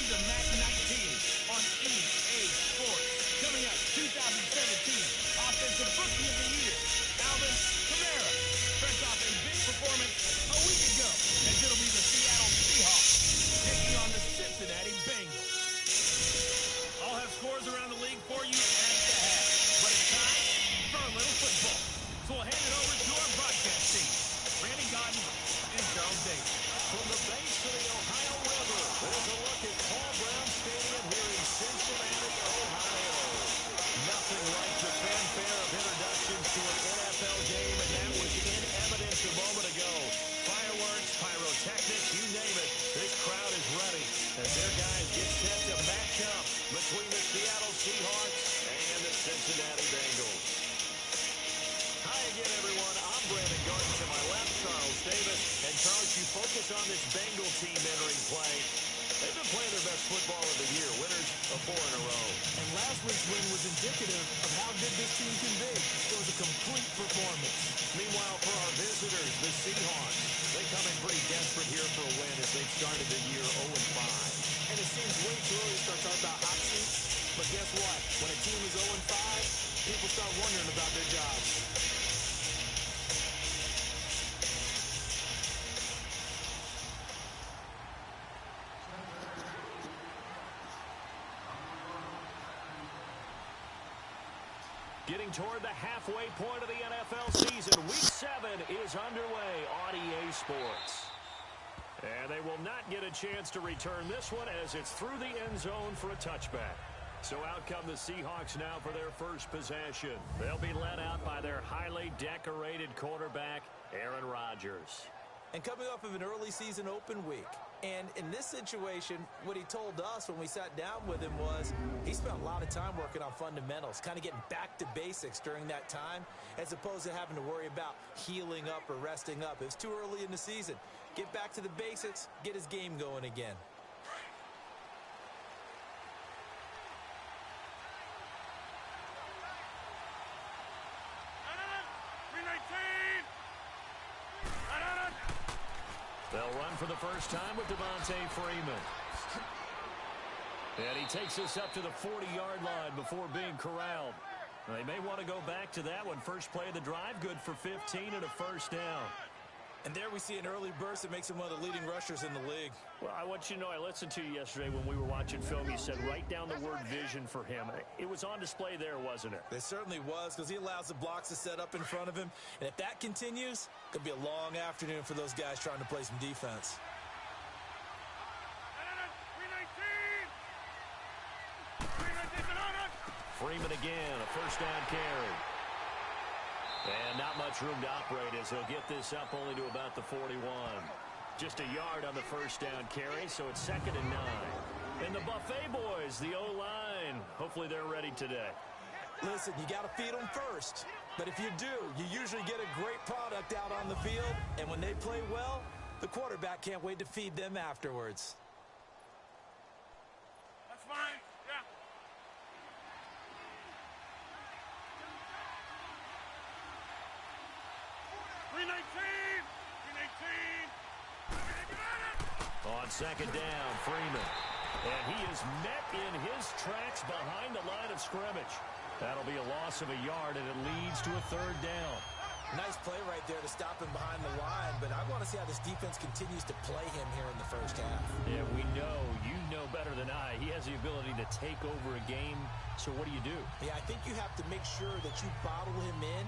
to Mac 19 on EA Sports. Coming up, 2017 Offensive Rookie of the Year, Alvin Kamara, fresh off a big performance a week ago, as it'll be the Seattle Seahawks taking on the Cincinnati Bengals. I'll have scores around the league for you at the half, but it's time for a little football. So we'll hand it over to our broadcast team, Randy Godden and Charles Davis. From the base of the Ohio River, there's a look at Paul Brown Stadium here in Cincinnati, Ohio. Nothing like the fanfare of introductions to an NFL game, and that was in evidence a moment ago. Fireworks, pyrotechnics, you name it. This crowd is ready as their guys get set to match up between the Seattle Seahawks and the Cincinnati Bengals. Hi again, everyone. I'm Brandon Garden. To my left, Charles Davis. And Charles, you focus on this Bengal team entering play. They've been playing their best football of the year, winners of 4 in a row. And last week's win was indicative of how good this team can be. It was a complete performance. Meanwhile, for our visitors, the Seahawks, they come in pretty desperate here for a win as they've started the year 0-5. And it seems way too early to start talking about hot seats. But guess what? When a team is 0-5, people start wondering about their jobs. Getting toward the halfway point of the NFL season, Week 7 is underway on EA Sports. And they will not get a chance to return this one as it's through the end zone for a touchback. So out come the Seahawks now for their first possession. They'll be led out by their highly decorated quarterback, Aaron Rodgers. And coming off of an early season open week. And in this situation, what he told us when we sat down with him was he spent a lot of time working on fundamentals, kind of getting back to basics during that time, as opposed to having to worry about healing up or resting up. It's too early in the season. Get back to the basics, get his game going again. They'll run for the first time with Devontae Freeman. And he takes us up to the 40-yard line before being corralled. They may want to go back to that one. First play of the drive, good for 15 and a first down. And there we see an early burst that makes him one of the leading rushers in the league. Well, I want you to know, I listened to you yesterday when we were watching film. You said write down the word vision for him. It was on display there, wasn't it? It certainly was, because he allows the blocks to set up in front of him. And if that continues, it could be a long afternoon for those guys trying to play some defense. Freeman again, a first down carry. And not much room to operate as he'll get this up only to about the 41. Just a yard on the first down carry, so it's 2nd and 9. And the Buffet boys, the O-line, hopefully they're ready today. Listen, you got to feed them first. But if you do, you usually get a great product out on the field. And when they play well, the quarterback can't wait to feed them afterwards. That's fine. Yeah. On 2nd down, Freeman. And he is met in his tracks behind the line of scrimmage. That'll be a loss of a yard, and it leads to a 3rd down. Nice play right there to stop him behind the line, but I want to see how this defense continues to play him here in the first half. Yeah, we know. You know better than I. He has the ability to take over a game, so what do you do? Yeah, I think you have to make sure that you bottle him in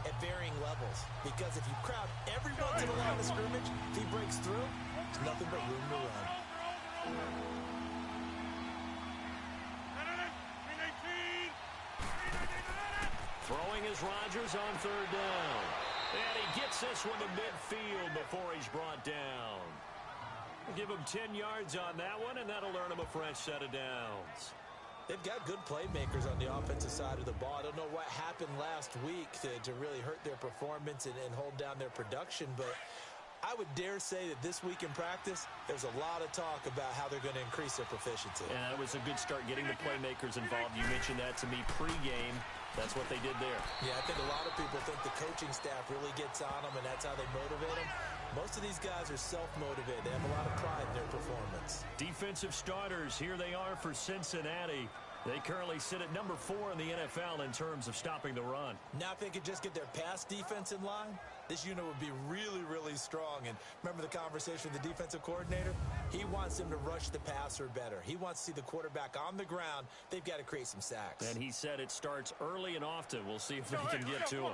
at varying levels, because if you crowd everyone to the line of scrimmage, if he breaks through, there's nothing but room to run. Throwing is Rodgers on 3rd down. And he gets this one to midfield before he's brought down. We'll give him 10 yards on that one, and that'll earn him a fresh set of downs. They've got good playmakers on the offensive side of the ball. I don't know what happened last week to really hurt their performance and hold down their production, but I would dare say that this week in practice, there's a lot of talk about how they're going to increase their proficiency. And that was a good start getting the playmakers involved. You mentioned that to me pregame. That's what they did there. Yeah, I think a lot of people think the coaching staff really gets on them, and that's how they motivate them. Most of these guys are self-motivated. They have a lot of pride in their performance. Defensive starters, here they are for Cincinnati. They currently sit at number 4 in the NFL in terms of stopping the run. Now, if they could just get their pass defense in line, this unit would be really, really strong. And remember the conversation with the defensive coordinator? He wants them to rush the passer better. He wants to see the quarterback on the ground. They've got to create some sacks. And he said it starts early and often. We'll see if they can get to him.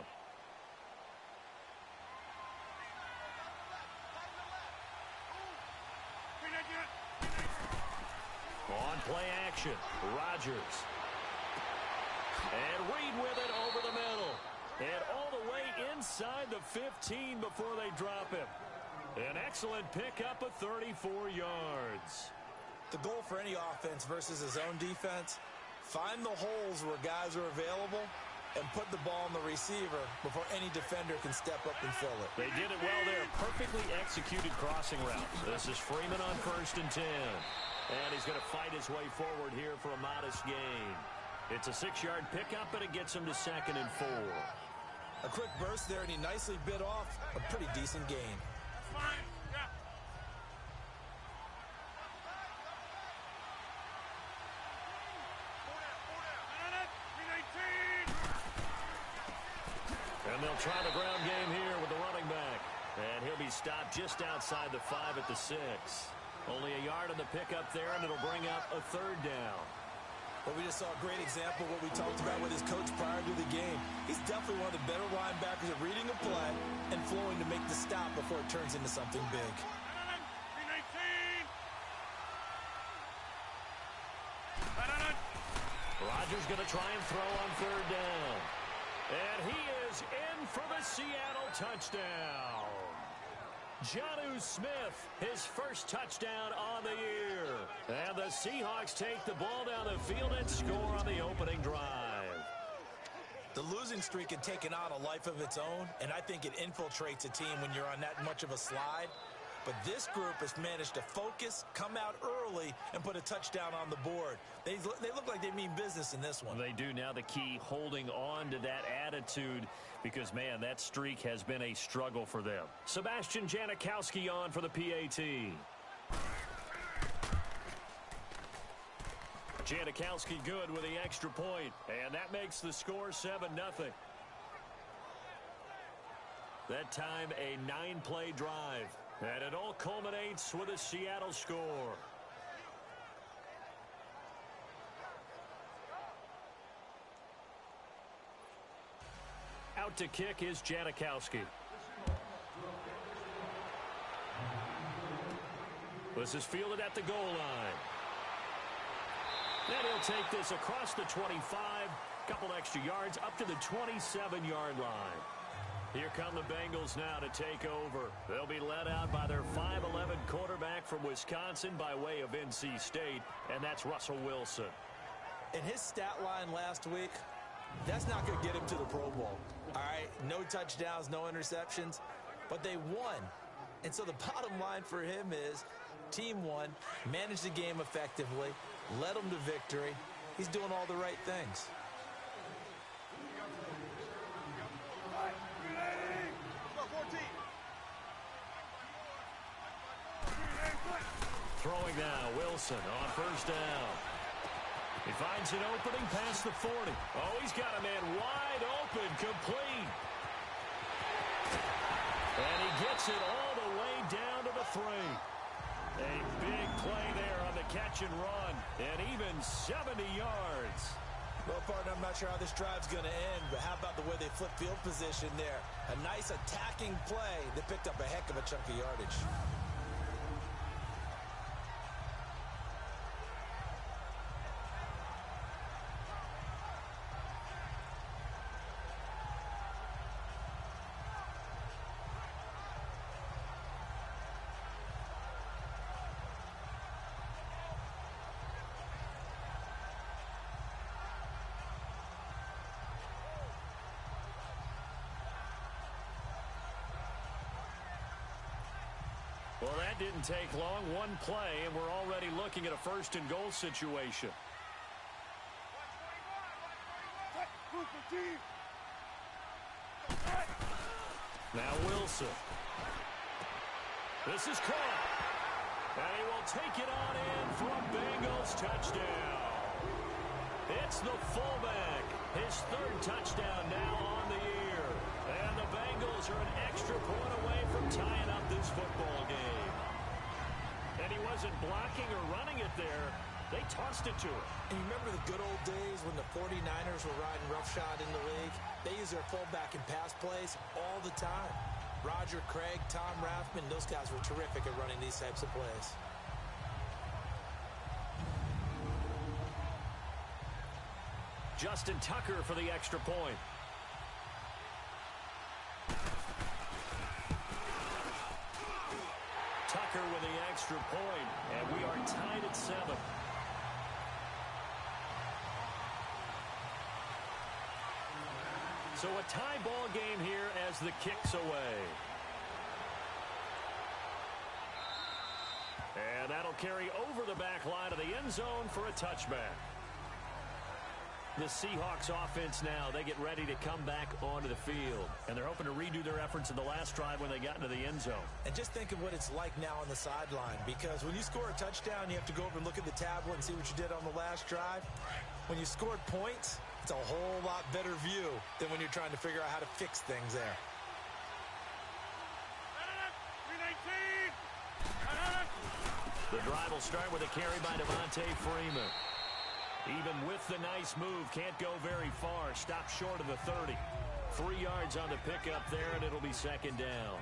On play action, Rodgers. And Reed with it over the middle. And all the way inside the 15 before they drop him. An excellent pickup of 34 yards. The goal for any offense versus his own defense, find the holes where guys are available and put the ball on the receiver before any defender can step up and fill it. They did it well there. Perfectly executed crossing route. This is Freeman on 1st and 10. And he's going to fight his way forward here for a modest gain. It's a 6-yard pickup, and it gets him to 2nd and 4. A quick burst there, and he nicely bit off a pretty decent gain. And they'll try the ground game here with the running back. And he'll be stopped just outside the 5 at the 6. Only a yard on the pickup there, and it'll bring up a 3rd down. Well, we just saw a great example of what we talked about with his coach prior to the game. He's definitely one of the better linebackers at reading a play and flowing to make the stop before it turns into something big. Rodgers going to try and throw on 3rd down. And he is in for the Seattle touchdown. Jonnu Smith, his first touchdown on the year. And the Seahawks take the ball down the field and score on the opening drive. The losing streak had taken on a life of its own, and I think it infiltrates a team when you're on that much of a slide. But this group has managed to focus, come out early, and put a touchdown on the board. They look like they mean business in this one. They do. Now the key, holding on to that attitude, because, man, that streak has been a struggle for them. Sebastian Janikowski on for the PAT. Janikowski good with the extra point, and that makes the score 7-0. That time a 9-play drive. And it all culminates with a Seattle score. Out to kick is Janikowski. This is fielded at the goal line. Then he'll take this across the 25. Couple extra yards up to the 27-yard line. Here come the Bengals now to take over. They'll be led out by their 5'11" quarterback from Wisconsin by way of NC State, and that's Russell Wilson. In his stat line last week, that's not going to get him to the Pro Bowl. All right, no touchdowns, no interceptions, but they won. And so the bottom line for him is team won, managed the game effectively, led them to victory. He's doing all the right things. Throwing now, Wilson on 1st down. He finds an opening past the 40. Oh, he's got a man wide open, complete. And he gets it all the way down to the 3. A big play there on the catch and run, and even 70 yards. Well, partner, I'm not sure how this drive's going to end, but how about the way they flip field position there? A nice attacking play that picked up a heck of a chunk of yardage. Well, that didn't take long. One play, and we're already looking at a 1st and goal situation. Now Wilson. This is caught. And he will take it on in for a Bengals touchdown. It's the fullback. His third touchdown now on the year. And the Bengals are an extra point away from tying up this football game. And he wasn't blocking or running it there. They tossed it to him. And you remember the good old days when the 49ers were riding roughshod in the league? They use their fullback in pass plays all the time. Roger Craig, Tom Rathman, those guys were terrific at running these types of plays. Justin Tucker for the extra point. Tucker with the extra point, and we are tied at 7. So a tie ball game here as the kick's away. And that'll carry over the back line of the end zone for a touchback. The Seahawks offense now, they get ready to come back onto the field. And they're hoping to redo their efforts in the last drive when they got into the end zone. And just think of what it's like now on the sideline. Because when you score a touchdown, you have to go over and look at the tablet and see what you did on the last drive. When you scored points, it's a whole lot better view than when you're trying to figure out how to fix things there. The drive will start with a carry by Devontae Freeman. Even with the nice move, can't go very far. Stop short of the 30. 3 yards on the pickup there, and it'll be second down.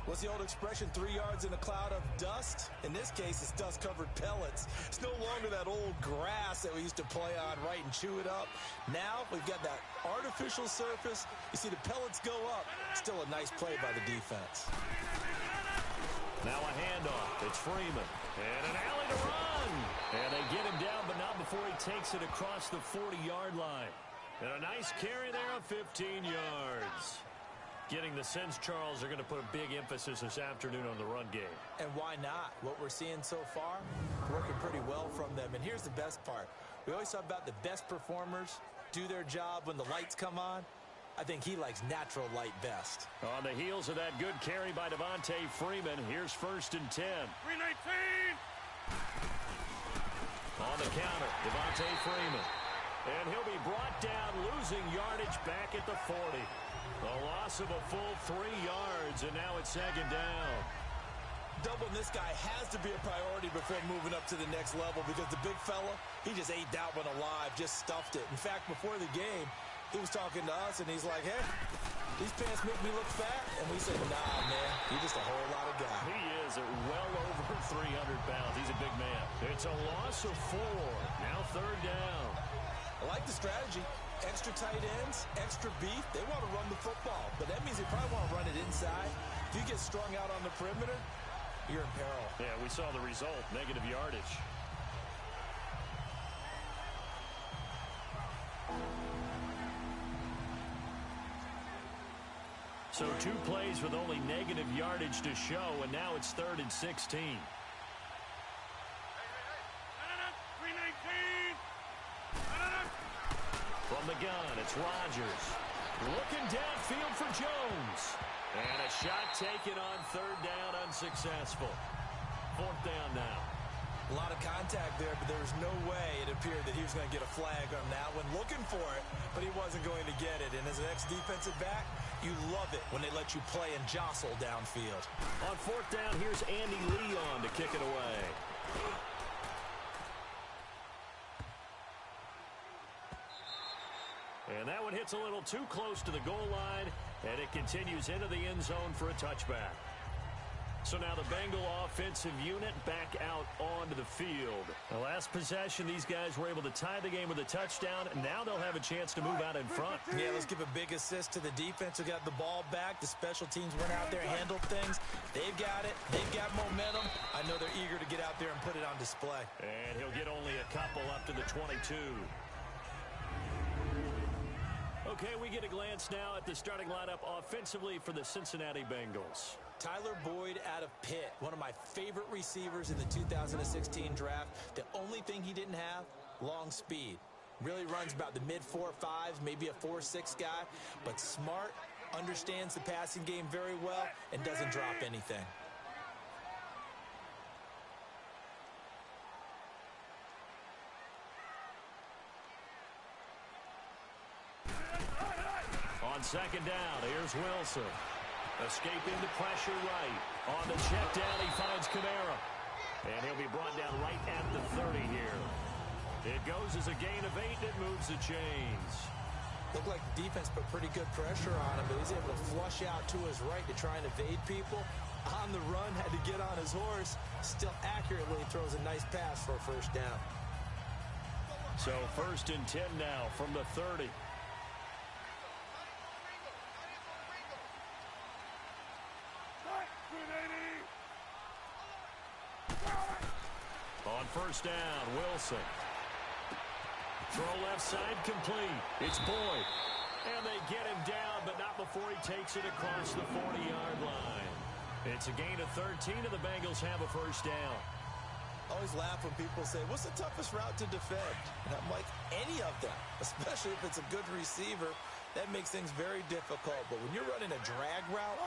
What's the old expression, 3 yards in a cloud of dust? In this case, it's dust-covered pellets. It's no longer that old grass that we used to play on, right, and chew it up. Now, we've got that artificial surface. You see the pellets go up. Still a nice play by the defense. Now a handoff. It's Freeman. And an alley to run. And they get him down, but not before he takes it across the 40-yard line. And a nice carry there of 15 yards. Getting the sense, Charles, are going to put a big emphasis this afternoon on the run game. And why not? What we're seeing so far, working pretty well from them. And here's the best part. We always talk about the best performers do their job when the lights come on. I think he likes natural light best. On the heels of that good carry by Devontae Freeman, here's 1st and 10. 319. On the counter, Devontae Freeman. And he'll be brought down, losing yardage back at the 40. A loss of a full 3 yards, and now it's second down. Doubling this guy has to be a priority before moving up to the next level because the big fella, he just ate that one alive, just stuffed it. In fact, before the game, he was talking to us, and he's like, hey, these pants make me look fat. And we said, nah, man, you're just a whole lot of guy. He is at well over 300 pounds. He's a big man. It's a loss of 4. Now third down. I like the strategy. Extra tight ends, extra beef. They want to run the football, but that means they probably want to run it inside. If you get strung out on the perimeter, you're in peril. Yeah, we saw the result, negative yardage. So 2 plays with only negative yardage to show, and now it's 3rd and 16. From the gun, it's Rodgers. Looking downfield for Jones. And a shot taken on 3rd down, unsuccessful. 4th down now. A lot of contact there, but there was no way it appeared that he was going to get a flag on that one. Looking for it, but he wasn't going to get it. And as an ex-defensive back, you love it when they let you play and jostle downfield. On 4th down, here's Andy Leon to kick it away. And that one hits a little too close to the goal line, and it continues into the end zone for a touchback. So now the Bengal offensive unit back out onto the field. The last possession, these guys were able to tie the game with a touchdown, and now they'll have a chance to move out in front. Yeah, let's give a big assist to the defense who got the ball back. The special teams went out there, handled things. They've got it. They've got momentum. I know they're eager to get out there and put it on display. And he'll get only a couple up to the 22. Okay, we get a glance now at the starting lineup offensively for the Cincinnati Bengals. Tyler Boyd out of Pitt, one of my favorite receivers in the 2016 draft. The only thing he didn't have, long speed. Really runs about the mid-4.5s, maybe a 4.6 guy, but smart, understands the passing game very well, and doesn't drop anything. On second down, here's Wilson. Escaping the pressure right. On the check down, he finds Kamara. And he'll be brought down right at the 30 here. It goes as a gain of 8, and it moves the chains. Looked like the defense put pretty good pressure on him, but he's able to flush out to his right to try and evade people. On the run, had to get on his horse. Still accurately throws a nice pass for a first down. So 1st and 10 now from the 30. On first down, Wilson. Throw left side complete. It's Boyd. And they get him down, but not before he takes it across the 40-yard line. It's a gain of 13, and the Bengals have a first down. I always laugh when people say, what's the toughest route to defend? And I'm like, any of them, especially if it's a good receiver. That makes things very difficult. But when you're running a drag route,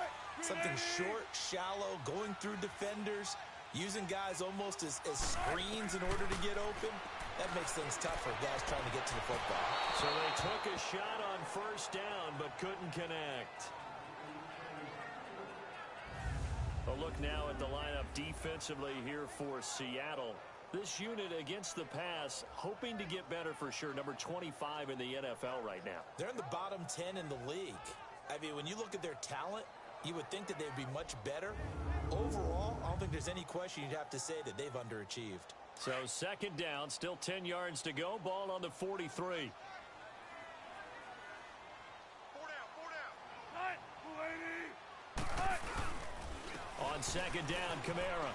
something short, shallow, going through defenders, using guys almost as screens in order to get open, that makes things tough for guys trying to get to the football. So they took a shot on first down, but couldn't connect. A look now at the lineup defensively here for Seattle. This unit against the pass, hoping to get better for sure. Number 25 in the NFL right now. They're in the bottom 10 in the league. I mean, when you look at their talent, you would think that they'd be much better. Overall, I don't think there's any question you'd have to say that they've underachieved. So second down, still 10 yards to go. Ball on the 43. On second down, Kamara.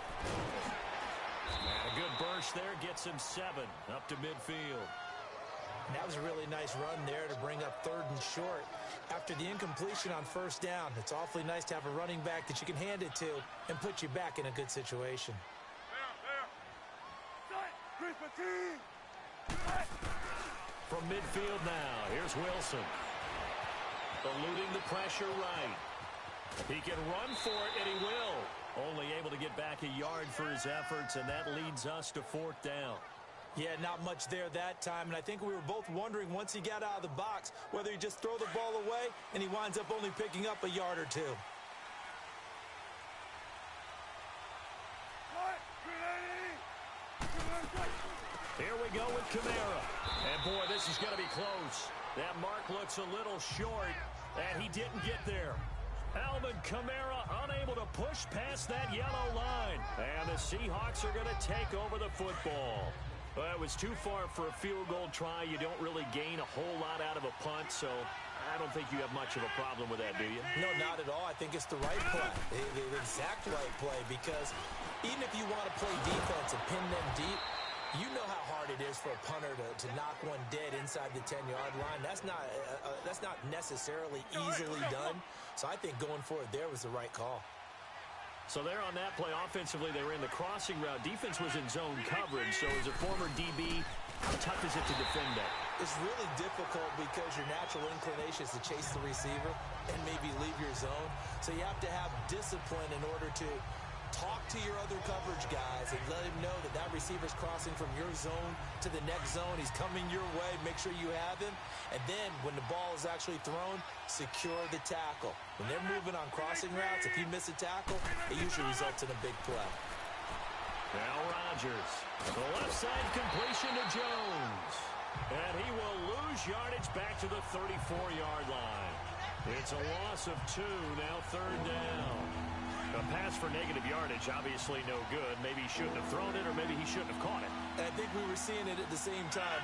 And a good burst there gets him 7 up to midfield. And that was a really nice run there to bring up 3rd and short. After the incompletion on first down, it's awfully nice to have a running back that you can hand it to and put you back in a good situation. From midfield now, here's Wilson. Eluding the pressure right. He can run for it, and he will. Only able to get back a yard for his efforts, and that leads us to 4th down. Yeah, not much there that time, and I think we were both wondering once he got out of the box whether he just throw the ball away, and he winds up only picking up a yard or 2. Here we go with Kamara. And, boy, this is going to be close. That mark looks a little short, and he didn't get there. Alvin Kamara unable to push past that yellow line. And the Seahawks are going to take over the football. Well, it was too far for a field goal try. You don't really gain a whole lot out of a punt, so I don't think you have much of a problem with that, do you? No, not at all. I think it's the right play, the exact right play, because even if you want to play defense and pin them deep, you know how hard it is for a punter to knock one dead inside the 10-yard line. That's not necessarily easily done. So I think going for it there was the right call. So there on that play, offensively, they were in the crossing route. Defense was in zone coverage. So as a former DB, how tough is it to defend that? It's really difficult because your natural inclination is to chase the receiver and maybe leave your zone. So you have to have discipline in order to talk to your other coverage guys and let him know that that receiver's crossing from your zone to the next zone. He's coming your way. Make sure you have him. And then when the ball is actually thrown, secure the tackle. When they're moving on crossing routes, if you miss a tackle, it usually results in a big play. Now Rodgers. The left side completion to Jones. And he will lose yardage back to the 34-yard line. It's a loss of 2, now 3rd down. A pass for negative yardage, obviously no good. Maybe he shouldn't have thrown it, or maybe he shouldn't have caught it. And I think we were seeing it at the same time.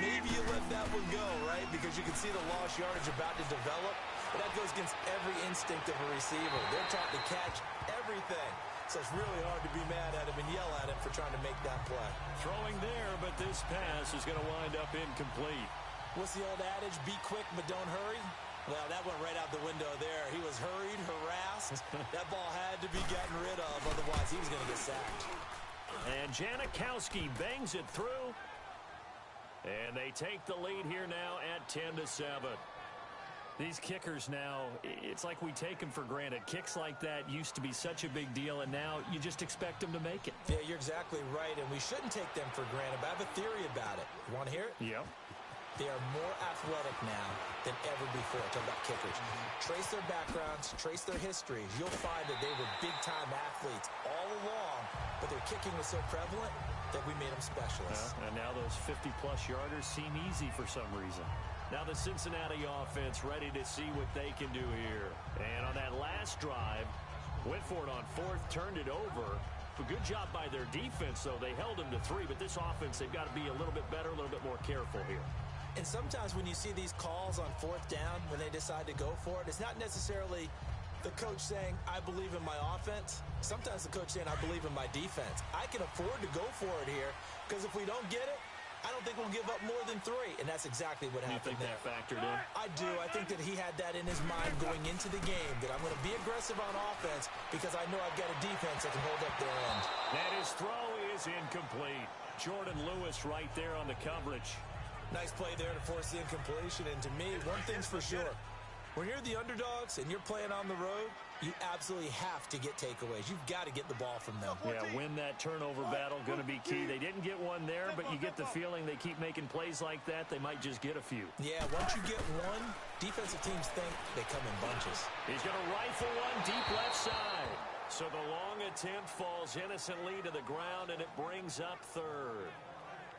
Maybe you let that one go, right? Because you can see the lost yardage about to develop. But that goes against every instinct of a receiver. They're taught to catch everything. So it's really hard to be mad at him and yell at him for trying to make that play. Throwing there, but this pass is going to wind up incomplete. What's the old adage? Be quick, but don't hurry. Well, that went right out the window there. He was hurried, harassed. That ball had to be gotten rid of, otherwise he was going to get sacked. And Janikowski bangs it through. And they take the lead here now at 10-7. These kickers now, it's like we take them for granted. Kicks like that used to be such a big deal, and now you just expect them to make it. Yeah, you're exactly right, and we shouldn't take them for granted, but I have a theory about it. You want to hear it? Yeah. They are more athletic now than ever before. Talk about kickers. Trace their backgrounds, trace their histories. You'll find that they were big-time athletes all along, but their kicking was so prevalent that we made them specialists. And now those 50-plus yarders seem easy for some reason. Now the Cincinnati offense ready to see what they can do here. And on that last drive, went for it on fourth, turned it over. A good job by their defense, though. They held them to 3, but this offense, they've got to be a little bit better, a little bit more careful here. And sometimes when you see these calls on fourth down, when they decide to go for it, it's not necessarily the coach saying, I believe in my offense. Sometimes the coach saying, I believe in my defense. I can afford to go for it here because if we don't get it, I don't think we'll give up more than 3. And that's exactly what happened there. You think that factored in? I do. I think that he had that in his mind going into the game, that I'm going to be aggressive on offense because I know I've got a defense that can hold up their end. And his throw is incomplete. Jordan Lewis right there on the coverage. Nice play there to force the incompletion. And to me, one thing's for sure. When you're the underdogs and you're playing on the road, you absolutely have to get takeaways. You've got to get the ball from them. Yeah, win that turnover battle, going to be key. They didn't get one there, but you get the feeling they keep making plays like that, they might just get a few. Yeah, once you get one, defensive teams think they come in bunches. He's going to rifle one deep left side. So the long attempt falls innocently to the ground, and it brings up third.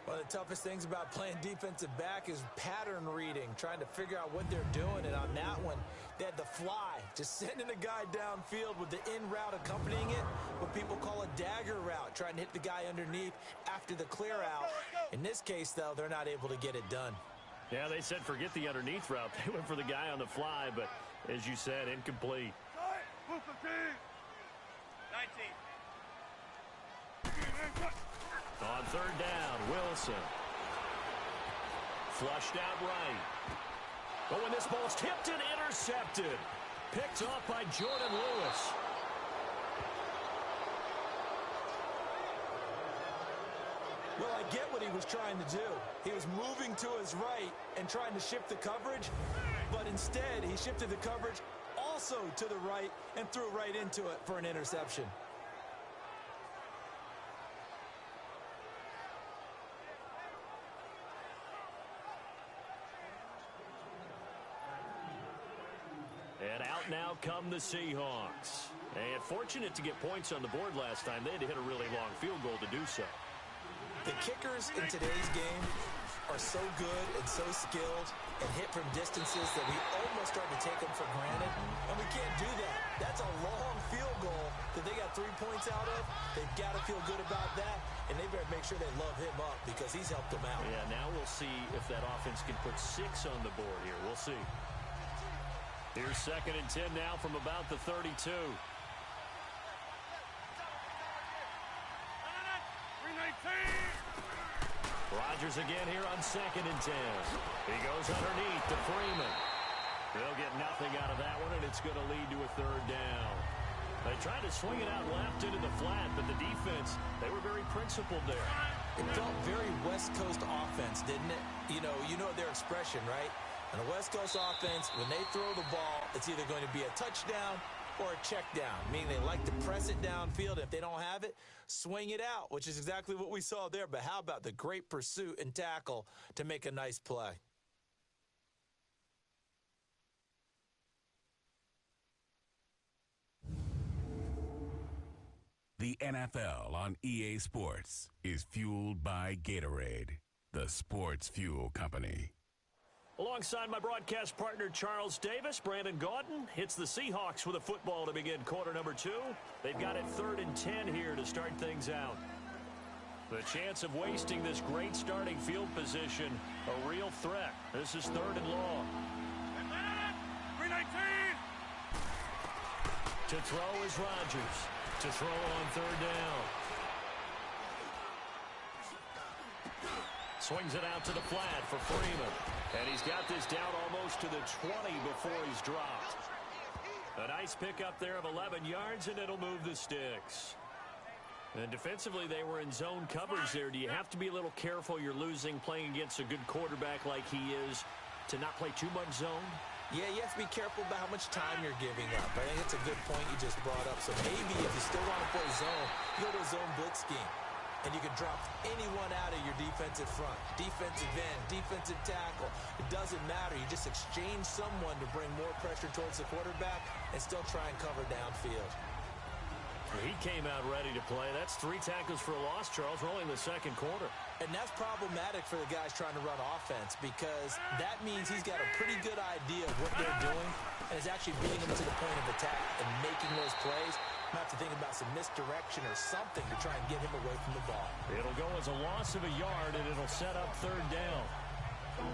One of the toughest things about playing defensive back is pattern reading, trying to figure out what they're doing. And on that one, they had the fly, just sending a guy downfield with the in route accompanying it, what people call a dagger route, trying to hit the guy underneath after the clear out. In this case, though, they're not able to get it done. Yeah, they said forget the underneath route. They went for the guy on the fly, but as you said, incomplete. 19. On third down, Wilson. Flushed out right. But when this ball's tipped and intercepted. Picked off by Jordan Lewis. Well, I get what he was trying to do. He was moving to his right and trying to shift the coverage, but instead he shifted the coverage also to the right and threw right into it for an interception. And out now come the Seahawks. And fortunate to get points on the board last time. They had to hit a really long field goal to do so. The kickers in today's game are so good and so skilled and hit from distances that we almost start to take them for granted. And we can't do that. That's a long field goal that they got 3 points out of. They've got to feel good about that. And they better make sure they love him up because he's helped them out. Yeah, now we'll see if that offense can put 6 on the board here. We'll see. Here's 2nd and 10 now from about the 32. Rodgers again here on 2nd and 10. He goes underneath to Freeman. They'll get nothing out of that one, and it's going to lead to a 3rd down. They tried to swing it out left into the flat, but the defense, they were very principled there. It felt very West Coast offense, didn't it? You know their expression, right? On the West Coast offense, when they throw the ball, it's either going to be a touchdown or a check down, meaning they like to press it downfield. If they don't have it, swing it out, which is exactly what we saw there. But how about the great pursuit and tackle to make a nice play? The NFL on EA Sports is fueled by Gatorade, the sports fuel company. Alongside my broadcast partner, Charles Davis, Brandon Gaudin hits the Seahawks with a football to begin quarter number 2. They've got it 3rd and 10 here to start things out. The chance of wasting this great starting field position, a real threat. This is 3rd and long. 319. To throw is Rodgers. To throw on 3rd down. Swings it out to the flat for Freeman. And he's got this down almost to the 20 before he's dropped. A nice pickup there of 11 yards, and it'll move the sticks. And defensively, they were in zone coverage there. Do you have to be a little careful you're losing playing against a good quarterback like he is to not play too much zone? Yeah, you have to be careful about how much time you're giving up. I think it's a good point you just brought up. So maybe if you still want to play zone, you go to a zone blitz scheme. and you can drop anyone out of your defensive front. Defensive end, defensive tackle. It doesn't matter. You just exchange someone to bring more pressure towards the quarterback and still try and cover downfield. He came out ready to play. That's 3 tackles for a loss, Charles. We're only in the second quarter. And that's problematic for the guys trying to run offense because that means he's got a pretty good idea of what they're doing and is actually beating them to the point of attack and making those plays. Might have to think about some misdirection or something to try and get him away from the ball. It'll go as a loss of a yard, and it'll set up 3rd down.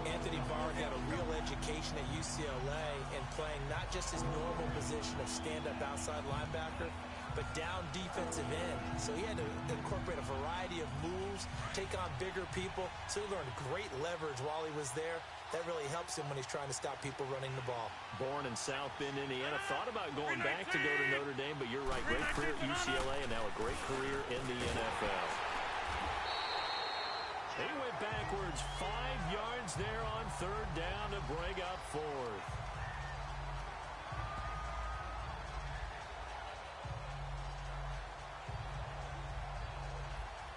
Anthony Barr got a real education at UCLA in playing not just his normal position of stand-up outside linebacker, but down defensive end. So he had to incorporate a variety of moves, take on bigger people. So he learned great leverage while he was there. That really helps him when he's trying to stop people running the ball. Born in South Bend, Indiana. Thought about going back to go to Notre Dame, but you're right. Great career at UCLA and now a great career in the NFL. He went backwards 5 yards there on 3rd down to bring up 4th.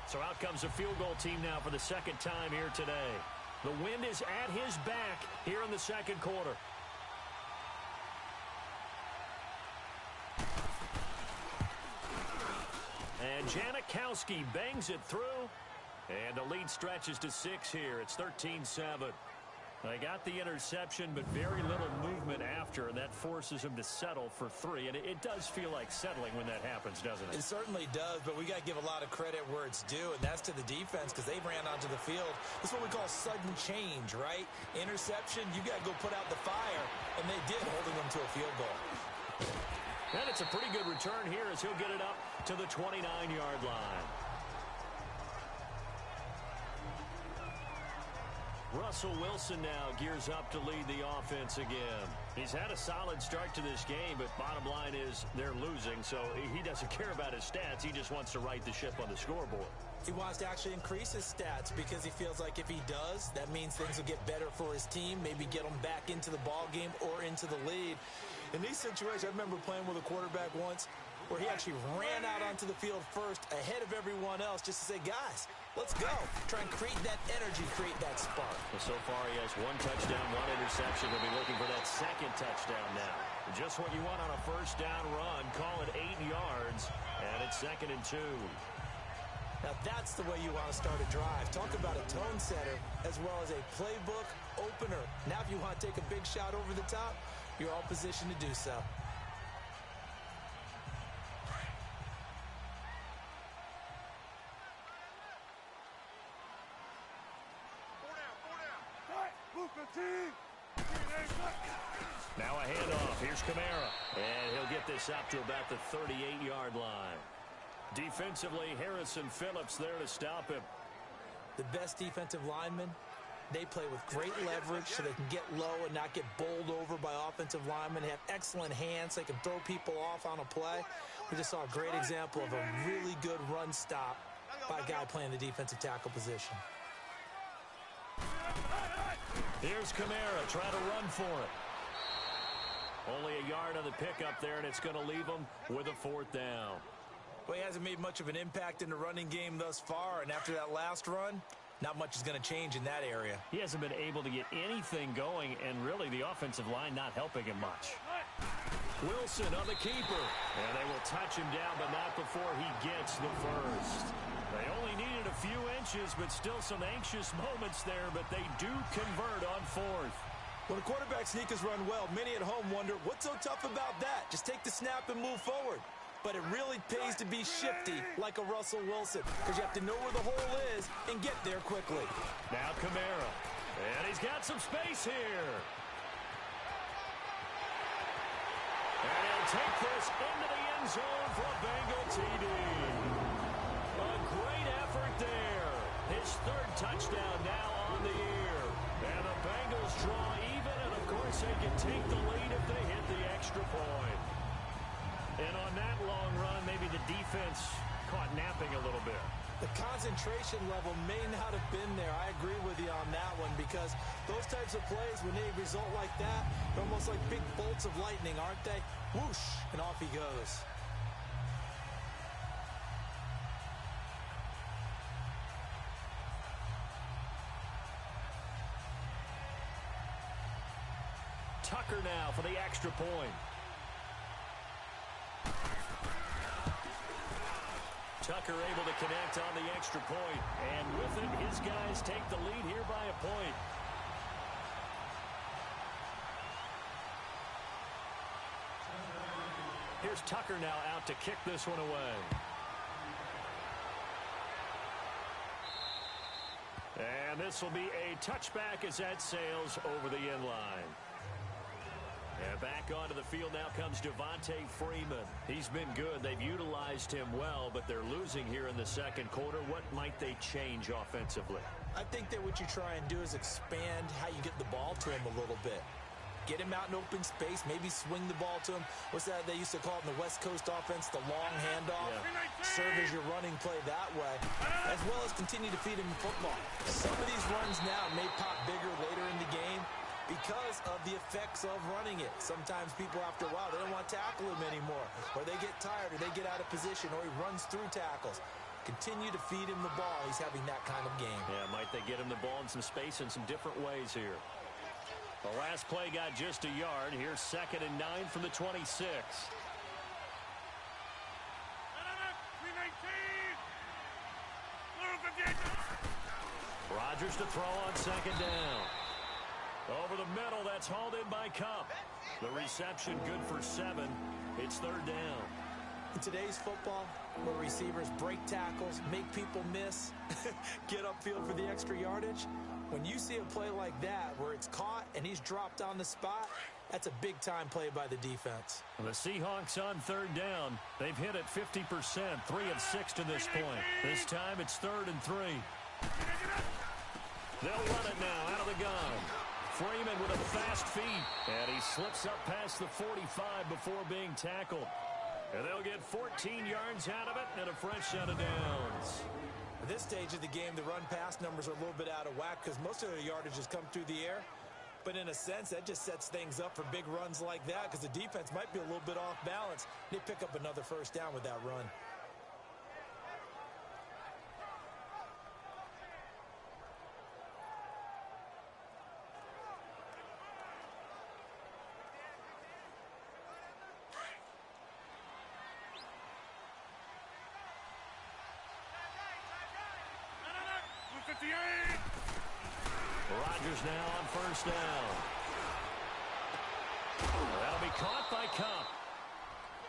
So out comes the field goal team now for the 2nd time here today. The wind is at his back here in the 2nd quarter. And Janikowski bangs it through. And the lead stretches to 6 here. It's 13-7. They got the interception, but very little movement after, and that forces him to settle for 3. And it does feel like settling when that happens, doesn't it? It certainly does, but we got to give a lot of credit where it's due, and that's to the defense because they ran onto the field. This is what we call sudden change, right? Interception, you got to go put out the fire, and they did, holding them to a field goal. And it's a pretty good return here as he'll get it up to the 29-yard line. Russell Wilson now gears up to lead the offense again. He's had a solid start to this game, but bottom line is they're losing, so he doesn't care about his stats. He just wants to right the ship on the scoreboard. He wants to actually increase his stats because he feels like if he does, that means things will get better for his team, maybe get them back into the ball game or into the lead. In these situations, I remember playing with a quarterback once where he actually ran out onto the field first ahead of everyone else just to say, guys, let's go. Try and create that energy, create that spark. Well, so far he has 1 touchdown, 1 interception. He'll be looking for that 2nd touchdown now. Just what you want on a 1st down run. Call it 8 yards, and it's 2nd and 2. Now that's the way you want to start a drive. Talk about a tone setter as well as a playbook opener. Now if you want to take a big shot over the top, you're all positioned to do so. Now a handoff. Here's Kamara. And he'll get this up to about the 38-yard line. Defensively, Harrison Phillips there to stop him. The best defensive linemen, they play with great leverage so they can get low and not get bowled over by offensive linemen. They have excellent hands. They can throw people off on a play. We just saw a great example of a really good run stop by a guy playing the defensive tackle position. Here's Kamara trying to run for it. Only a yard on the pickup there, and it's going to leave him with a 4th down. Well, he hasn't made much of an impact in the running game thus far, and after that last run, not much is going to change in that area. He hasn't been able to get anything going, and really the offensive line not helping him much. Wilson on the keeper, and they will touch him down, but not before he gets the 1st. They only needed a few inches, but still some anxious moments there, but they do convert on 4th. When a quarterback sneak is run well, many at home wonder, what's so tough about that? Just take the snap and move forward. But it really pays to be shifty like a Russell Wilson because you have to know where the hole is and get there quickly. Now Kamara, and he's got some space here. And he'll take this into the end zone for a Bengal TD. A great effort there. His 3rd touchdown now on the year. And the Bengals draw even, and of course they can take the lead if they hit the extra point. And on that long run, maybe the defense caught napping a little bit. The concentration level may not have been there. I agree with you on that one because those types of plays, when they result like that, they're almost like big bolts of lightning, aren't they? Whoosh, and off he goes. now for the extra point. Tucker able to connect on the extra point. And with it, his guys take the lead here by a point. Here's Tucker now out to kick this one away. And this will be a touchback as that sails over the end line. And back onto the field now comes Devontae Freeman. He's been good. They've utilized him well, but they're losing here in the second quarter. What might they change offensively? I think that what you try and do is expand how you get the ball to him a little bit. Get him out in open space, maybe swing the ball to him. What's that they used to call it in the West Coast offense, the long handoff? Yeah. Serve as your running play that way, as well as continue to feed him the football. Some of these runs now may pop bigger later in the game because of the effects of running it. Sometimes people, after a while, they don't want to tackle him anymore, or they get tired, or they get out of position, or he runs through tackles. Continue to feed him the ball. He's having that kind of game. Yeah, might they get him the ball in some space in some different ways here. The last play got just a yard. Here's 2nd and 9 from the 26. Rodgers to throw on 2nd down. Over the middle, that's hauled in by Cup. The reception good for 7. It's 3rd down. In today's football, where receivers break tackles, make people miss, get upfield for the extra yardage, when you see a play like that where it's caught and he's dropped on the spot, that's a big-time play by the defense. The Seahawks on 3rd down. They've hit it 50%, 3 of 6 to this point. This time it's 3rd and 3. They'll run it now out of the gun. Freeman with a fast feet, and he slips up past the 45 before being tackled. And they'll get 14 yards out of it and a fresh set of downs. At this stage of the game, the run-pass numbers are a little bit out of whack because most of their yardage has come through the air. But in a sense, that just sets things up for big runs like that because the defense might be a little bit off balance. They pick up another first down with that run. Rodgers now on 1st down. That'll be caught by Cup.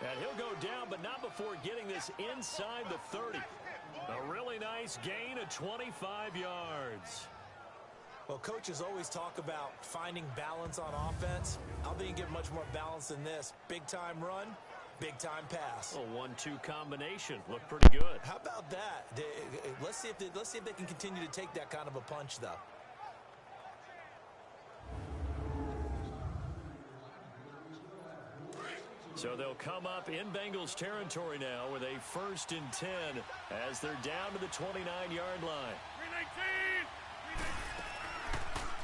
And he'll go down, but not before getting this inside the 30. A really nice gain of 25 yards. Well, coaches always talk about finding balance on offense. I don't think you get much more balance than this. Big-time run, big-time pass. A 1-2 combination. Looked pretty good. How about that? Let's see if they can continue to take that kind of a punch, though. So they'll come up in Bengals territory now with a 1st and 10 as they're down to the 29-yard line.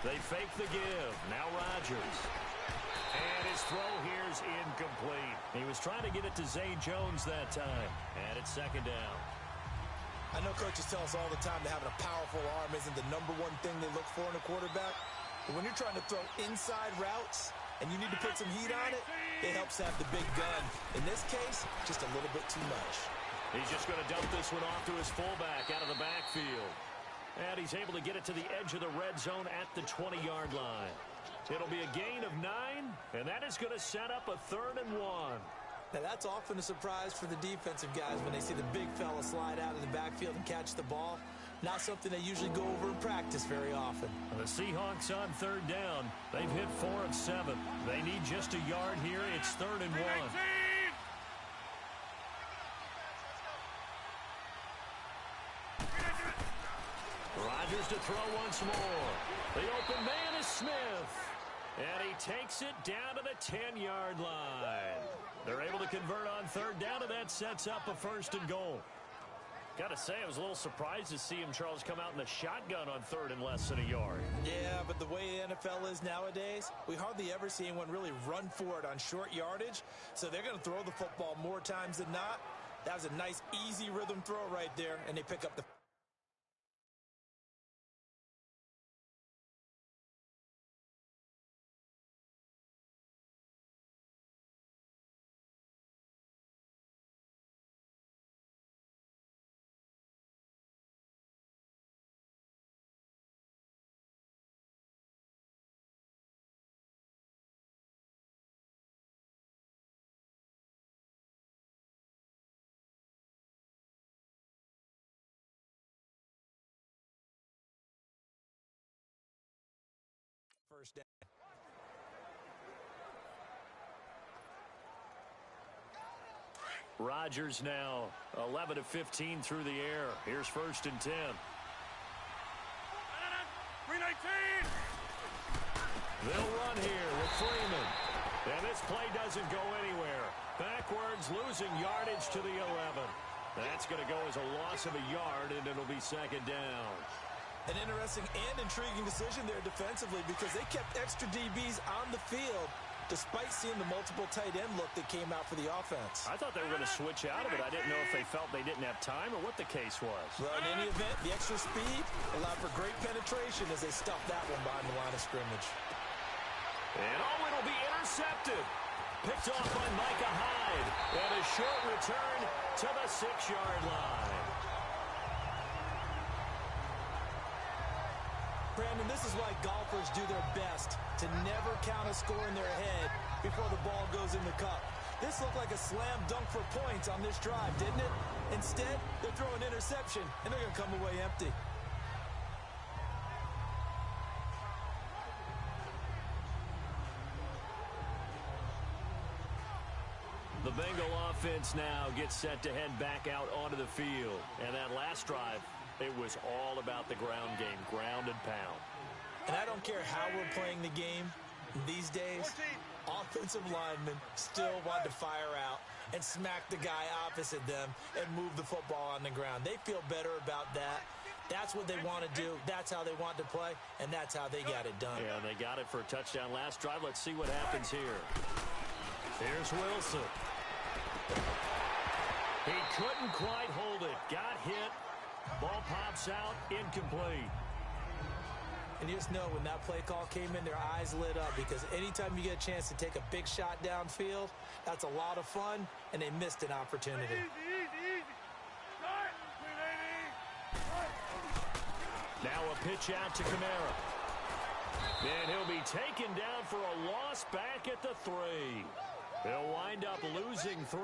They fake the give. Now Rodgers. And his throw here's incomplete. He was trying to get it to Zay Jones that time. And it's 2nd down. I know coaches tell us all the time that having a powerful arm isn't the #1 thing they look for in a quarterback. But when you're trying to throw inside routes and you need to put some heat on it, it helps have the big gun. In this case, just a little bit too much. He's just going to dump this one off to his fullback out of the backfield. And he's able to get it to the edge of the red zone at the 20-yard line. It'll be a gain of 9, and that is going to set up a 3rd and 1. Now, that's often a surprise for the defensive guys when they see the big fella slide out of the backfield and catch the ball. Not something they usually go over in practice very often. The Seahawks on 3rd down. They've hit 4 of 7. They need just a yard here. It's 3rd and 1. Rodgers to throw once more. The open man is Smith. And he takes it down to the 10-yard line. They're able to convert on 3rd down, and that sets up a 1st and goal. Got to say, I was a little surprised to see him, Charles, come out in the shotgun on 3rd and less than a yard. Yeah, but the way the NFL is nowadays, we hardly ever see anyone really run for it on short yardage. So they're going to throw the football more times than not. That was a nice, easy rhythm throw right there, and they pick up the first down. Rodgers now 11 of 15 through the air. Here's 1st and 10. 319. They'll run here with Freeman. And this play doesn't go anywhere. Backwards, losing yardage to the 11. That's going to go as a loss of a yard, and it'll be 2nd down. An interesting and intriguing decision there defensively because they kept extra DBs on the field despite seeing the multiple tight end look that came out for the offense. I thought they were going to switch out of it. I didn't know if they felt they didn't have time or what the case was. Well, in any event, the extra speed allowed for great penetration as they stuffed that one behind the line of scrimmage. And it'll be intercepted. Picked off by Micah Hyde. And a short return to the 6-yard line. Brandon, this is why golfers do their best to never count a score in their head before the ball goes in the cup. This looked like a slam dunk for points on this drive, didn't it? Instead, they throw an interception, and they're going to come away empty. The Bengal offense now gets set to head back out onto the field. And that last drive, it was all about the ground game, ground and pound. And I don't care how we're playing the game these days, offensive linemen still want to fire out and smack the guy opposite them and move the football on the ground. They feel better about that. That's what they want to do. That's how they want to play, and that's how they got it done. Yeah, they got it for a touchdown last drive. Let's see what happens here. Here's Wilson. He couldn't quite hold it. Got hit. Ball pops out. Incomplete. And you just know when that play call came in, their eyes lit up because anytime you get a chance to take a big shot downfield, that's a lot of fun, and they missed an opportunity. Now a pitch out to Kamara. And he'll be taken down for a loss back at the 3. They'll wind up losing 3.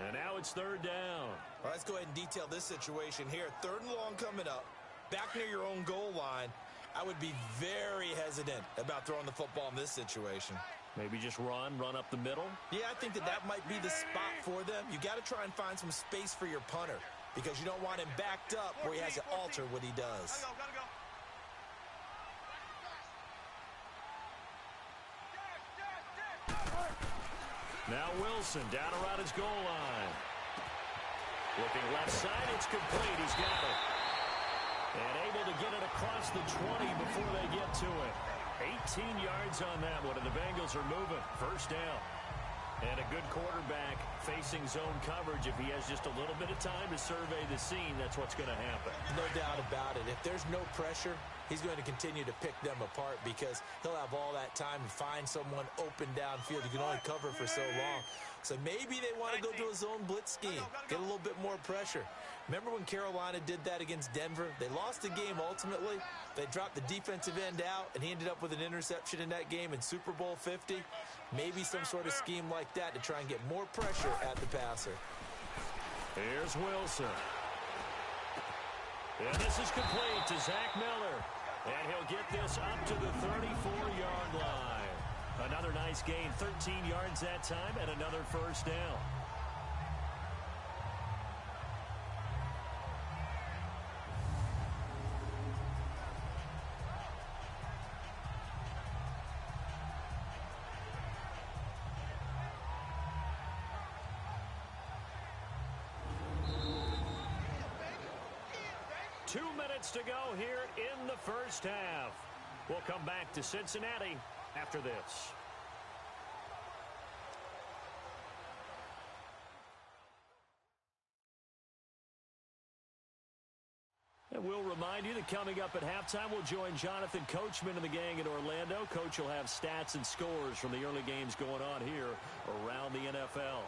And now it's 3rd down. Well, let's go ahead and detail this situation here. 3rd and long coming up. Back near your own goal line. I would be very hesitant about throwing the football in this situation. Maybe just run up the middle? Yeah, I think that might be the spot for them. You got to try and find some space for your punter because you don't want him backed up where he has to alter what he does. Gotta go. Now Wilson down around his goal line. Looking left side, it's complete. He's got it. And able to get it across the 20 before they get to it. 18 yards on that one, and the Bengals are moving. 1st down. And a good quarterback facing zone coverage. If he has just a little bit of time to survey the scene, that's what's going to happen. No doubt about it. If there's no pressure, he's going to continue to pick them apart because he'll have all that time to find someone open downfield. You can only cover for so long. So maybe they want to go to a zone blitz scheme, get a little bit more pressure. Remember when Carolina did that against Denver? They lost the game ultimately. They dropped the defensive end out, and he ended up with an interception in that game in Super Bowl 50. Maybe some sort of scheme like that to try and get more pressure at the passer. Here's Wilson. And this is complete to Zach Miller. And he'll get this up to the 34-yard line. Another nice gain, 13 yards that time, and another 1st down. To go here in the 1st half. We'll come back to Cincinnati after this. And we'll remind you that coming up at halftime, we'll join Jonathan Coachman and the gang in Orlando. Coach will have stats and scores from the early games going on here around the NFL.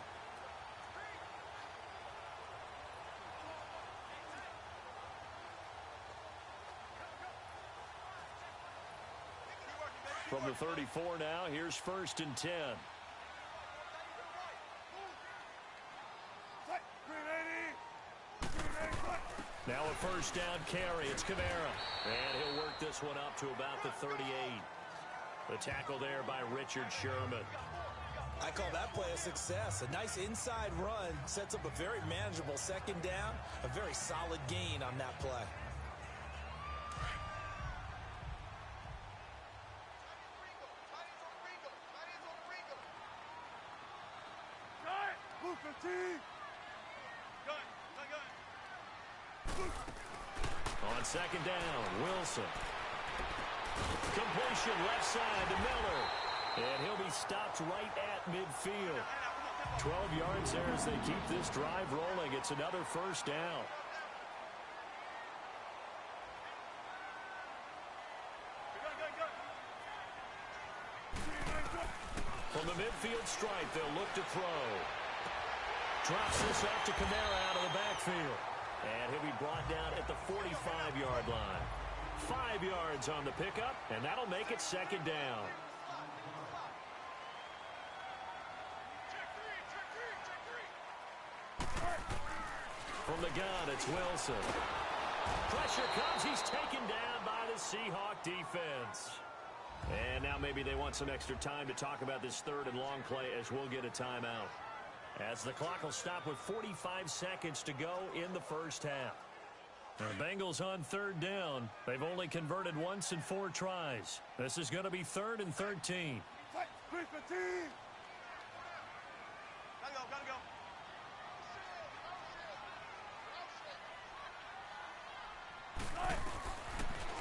From the 34 now, here's 1st and 10. Now a 1st down carry. It's Kamara. And he'll work this one up to about the 38. The tackle there by Richard Sherman. I call that play a success. A nice inside run sets up a very manageable second down. A very solid gain on that play. On second down, Wilson. Completion left side to Miller. And he'll be stopped right at midfield. 12 yards there as they keep this drive rolling. It's another first down. From the midfield stripe, they'll look to throw. Drops this off to Kamara out of the backfield. And he'll be brought down at the 45-yard line. 5 yards on the pickup, and that'll make it second down. From the gun, it's Wilson. Pressure comes. He's taken down by the Seahawk defense. And now maybe they want some extra time to talk about this third and long play as we'll get a timeout. As the clock will stop with 45 seconds to go in the first half. The Bengals on third down. They've only converted once in 4 tries. This is going to be 3rd and 13.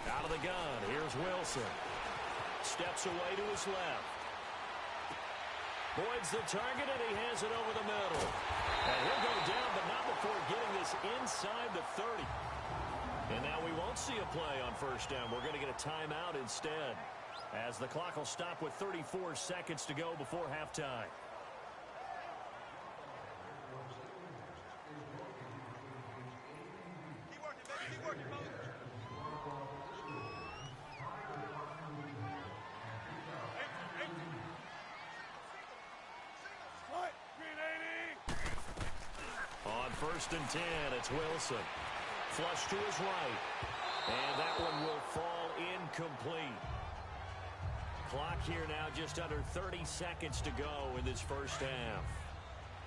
Out of the gun, here's Wilson. Steps away to his left. Boyd's the target, and he has it over the middle. And he'll go down, but not before getting this inside the 30. And now we won't see a play on first down. We're going to get a timeout instead, as the clock will stop with 34 seconds to go before halftime. Keep working, baby. Keep working, Moses. On 1st and 10, it's Wilson. Flush to his right. And that one will fall incomplete. Clock here now just under 30 seconds to go in this first half.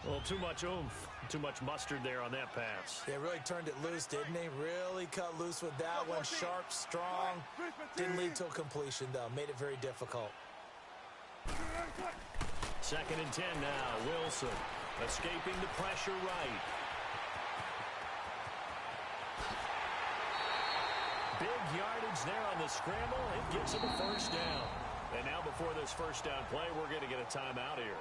Well, too much oomph, too much mustard there on that pass. They really turned it loose, didn't they? Really cut loose with that one. Sharp, strong. Didn't lead to a completion, though. Made it very difficult. 2nd and 10 now. Wilson escaping the pressure right. Big yardage there on the scramble. It gets him a first down. And now before this first down play, we're going to get a timeout here,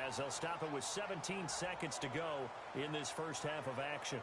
as they'll stop it with 17 seconds to go in this first half of action.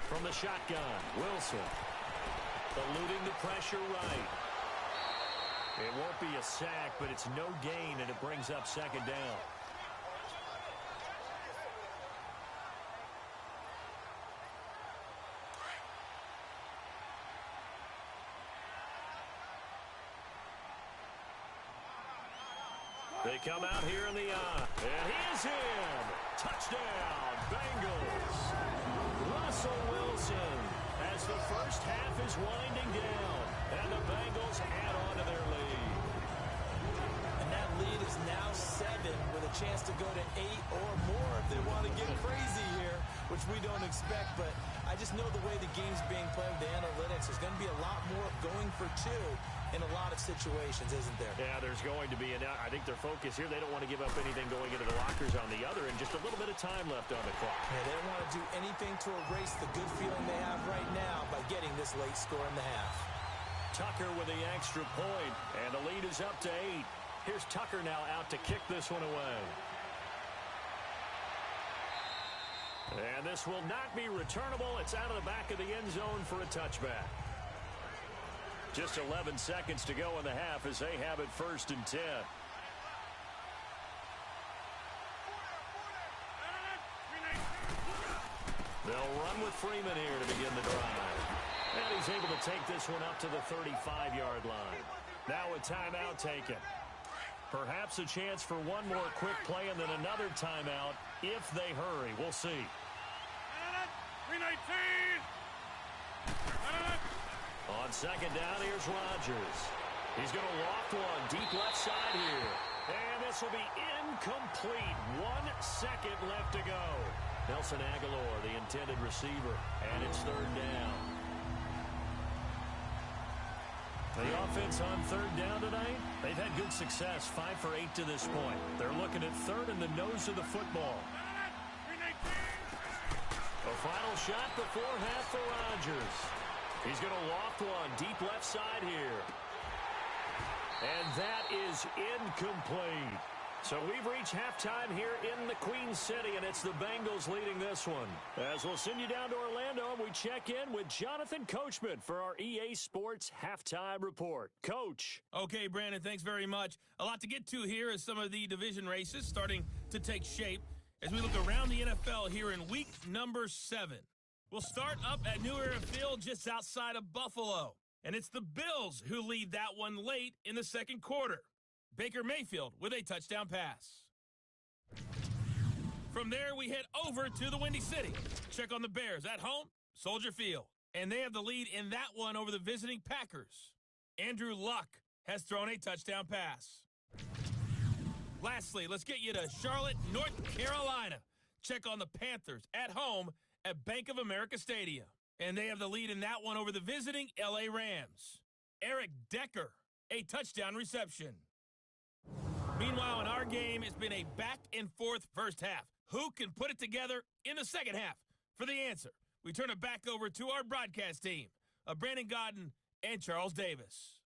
From the shotgun, Wilson eluding the pressure right. It won't be a sack, but it's no gain, and it brings up second down. They come out here in the eye, and he is in. Touchdown, Bengals. Russell Wilson, as the first half is winding down, and the Bengals add on to their lead. And that lead is now 7 with a chance to go to 8 or more if they want to get crazy here, which we don't expect. But I just know the way the game's being played with the analytics, there's going to be a lot more going for 2 in a lot of situations, isn't there? Yeah, there's going to be. And I think their focus here, they don't want to give up anything going into the lockers on the other, and just a little bit of time left on the clock. Yeah, they don't want to do anything to erase the good feeling they have right now by getting this late score in the half. Tucker with the extra point, and the lead is up to 8. Here's Tucker now out to kick this one away. And this will not be returnable. It's out of the back of the end zone for a touchback. Just 11 seconds to go in the half as they have it 1st and 10. They'll run with Freeman here to begin the drive. And he's able to take this one up to the 35-yard line. Now a timeout taken. Perhaps a chance for one more quick play and then another timeout if they hurry. We'll see. 319. On 2nd down, here's Rodgers. He's going to loft one deep left side here. And this will be incomplete. 1 second left to go. Nelson Aguilar, the intended receiver, and it's 3rd down. The offense on 3rd down tonight, they've had good success, 5 for 8 to this point. They're looking at 3rd in the nose of the football. A final shot before half for Rodgers. He's going to loft one deep left side here. And that is incomplete. So we've reached halftime here in the Queen City, and it's the Bengals leading this one. As we'll send you down to Orlando, and we check in with Jonathan Coachman for our EA Sports Halftime Report. Coach. Okay, Brandon, thanks very much. A lot to get to here as some of the division races starting to take shape as we look around the NFL here in week number 7. We'll start up at New Era Field just outside of Buffalo, and it's the Bills who lead that one late in the 2nd quarter. Baker Mayfield with a touchdown pass. From there, we head over to the Windy City. Check on the Bears at home, Soldier Field. And they have the lead in that one over the visiting Packers. Andrew Luck has thrown a touchdown pass. Lastly, let's get you to Charlotte, North Carolina. Check on the Panthers at home at Bank of America Stadium. And they have the lead in that one over the visiting L.A. Rams. Eric Decker, a touchdown reception. Meanwhile, in our game, it's been a back-and-forth first half. Who can put it together in the second half? For the answer, we turn it back over to our broadcast team of Brandon Godden and Charles Davis.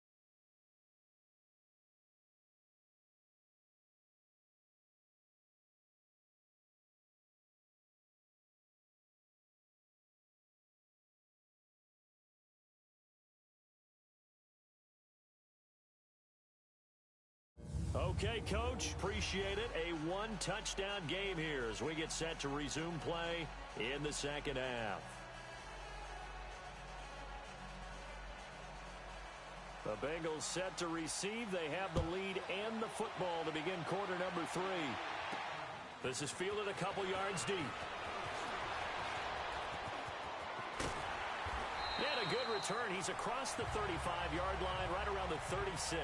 Okay, Coach, appreciate it. A 1-touchdown game here as we get set to resume play in the second half. The Bengals set to receive. They have the lead and the football to begin quarter number 3. This is fielded a couple yards deep. And a good return. He's across the 35-yard line, right around the 36.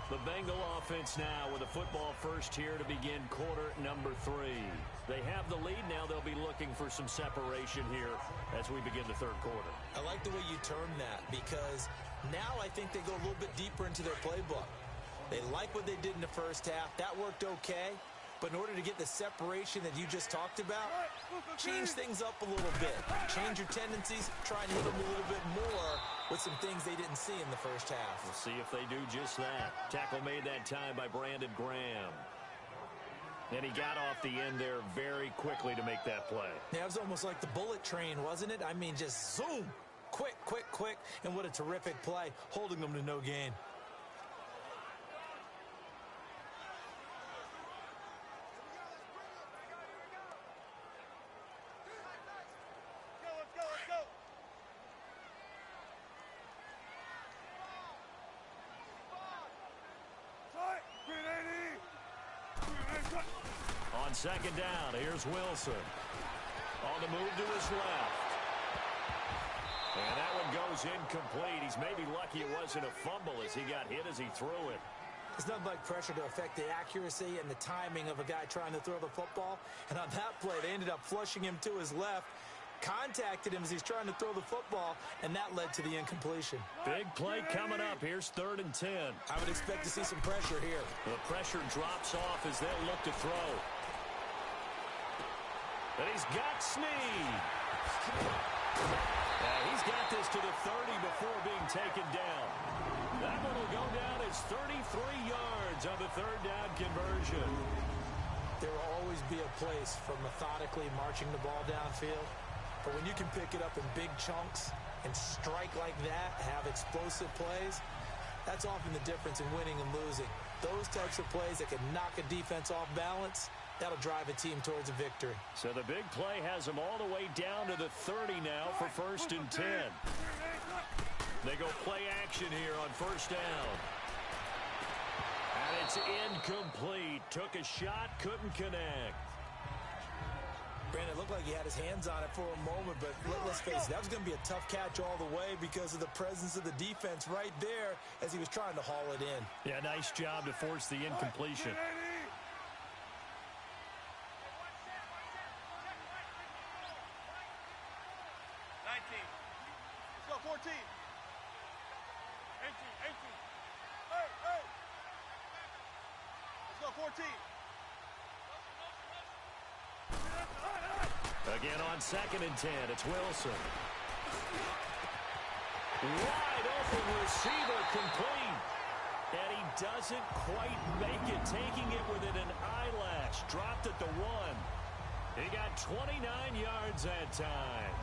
The Bengal offense now with the football first here to begin quarter number 3. They have the lead now. They'll be looking for some separation here as we begin the 3rd quarter. I like the way you term that because now I think they go a little bit deeper into their playbook. They like what they did in the first half. That worked okay. But in order to get the separation that you just talked about, change things up a little bit. Change your tendencies. Try and hit them a little bit more with some things they didn't see in the first half. We'll see if they do just that. Tackle made that time by Brandon Graham. And he got off the end there very quickly to make that play. Yeah, it was almost like the bullet train, wasn't it? I mean, just zoom. Quick, quick, quick. And what a terrific play, holding them to no gain. On 2nd down, here's Wilson. On the move to his left. And that one goes incomplete. He's maybe lucky it wasn't a fumble as he got hit as he threw it. There's nothing like pressure to affect the accuracy and the timing of a guy trying to throw the football. And on that play, they ended up flushing him to his left, contacted him as he's trying to throw the football, and that led to the incompletion. Big play coming up. Here's 3rd and 10. I would expect to see some pressure here. The pressure drops off as they'll look to throw. And he's got Snead. He's got this to the 30 before being taken down. That one will go down as 33 yards on the 3rd down conversion. There will always be a place for methodically marching the ball downfield. But when you can pick it up in big chunks and strike like that, have explosive plays, that's often the difference in winning and losing. Those types of plays that can knock a defense off balance, that'll drive a team towards a victory. So the big play has them all the way down to the 30 now for 1st and 10. They go play action here on 1st down. And it's incomplete. Took a shot, couldn't connect. Brandon, it looked like he had his hands on it for a moment, but let's face it, that was going to be a tough catch all the way because of the presence of the defense right there as he was trying to haul it in. Yeah, nice job to force the incompletion. 14. 18. Hey, hey. Let's go 14. Again on 2nd and 10, it's Wilson. Wide open receiver, complete. And he doesn't quite make it, taking it within an eyelash. Dropped at the 1. He got 29 yards that time.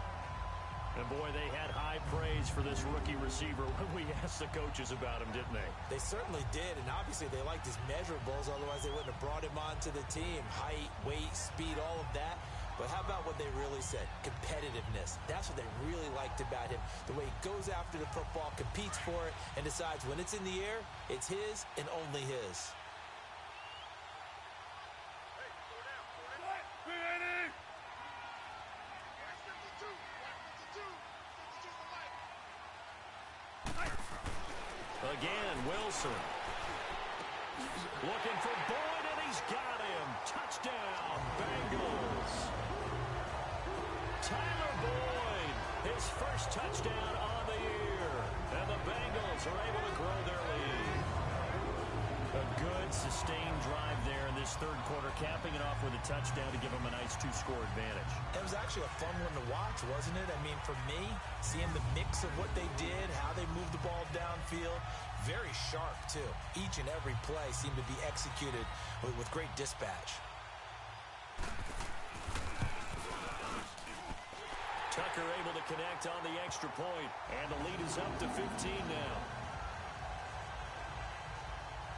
And, boy, they had high praise for this rookie receiver when we asked the coaches about him, didn't they? They certainly did, and obviously they liked his measurables, otherwise they wouldn't have brought him onto the team. Height, weight, speed, all of that. But how about what they really said? Competitiveness. That's what they really liked about him. The way he goes after the football, competes for it, and decides when it's in the air, it's his and only his. Again, Wilson. Looking for Boyd, and he's got him. Touchdown, Bengals. Tyler Boyd, his first touchdown on the year. And the Bengals are able to grow their lead. A good, sustained drive there in this 3rd quarter, capping it off with a touchdown to give them a nice 2-score advantage. It was actually a fun one to watch, wasn't it? I mean, for me, seeing the mix of what they did, how they moved the ball downfield, very sharp, too. Each and every play seemed to be executed with great dispatch. Tucker able to connect on the extra point, and the lead is up to 15 now.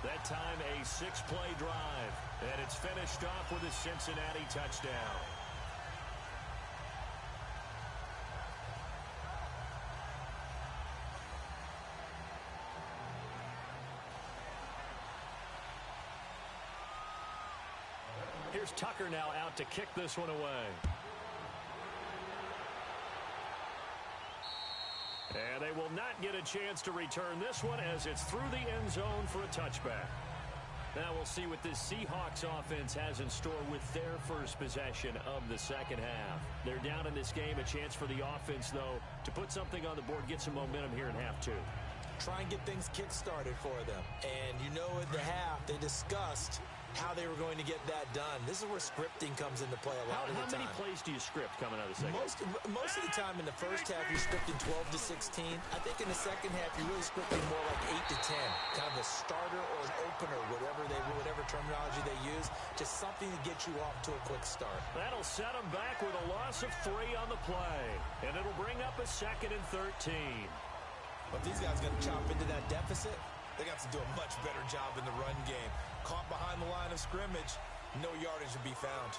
That time a 6-play drive, and it's finished off with a Cincinnati touchdown. Here's Tucker now out to kick this one away. And they will not get a chance to return this one as it's through the end zone for a touchback. Now we'll see what this Seahawks offense has in store with their first possession of the 2nd half. They're down in this game. A chance for the offense, though, to put something on the board, get some momentum here in half 2. Try and get things kick-started for them. And you know at the half, they discussed how they were going to get that done. This is where scripting comes into play a lot of the time. How many plays do you script coming out of the second? Most of the time in the first half, you're scripting 12 to 16. I think in the second half, you're really scripting more like 8 to 10. Kind of a starter or an opener, whatever terminology they use. Just something to get you off to a quick start. That'll set them back with a loss of 3 on the play. And it'll bring up a 2nd and 13. But these guys are going to chop into that deficit. They got to do a much better job in the run game. Caught behind the line of scrimmage, no yardage to be found.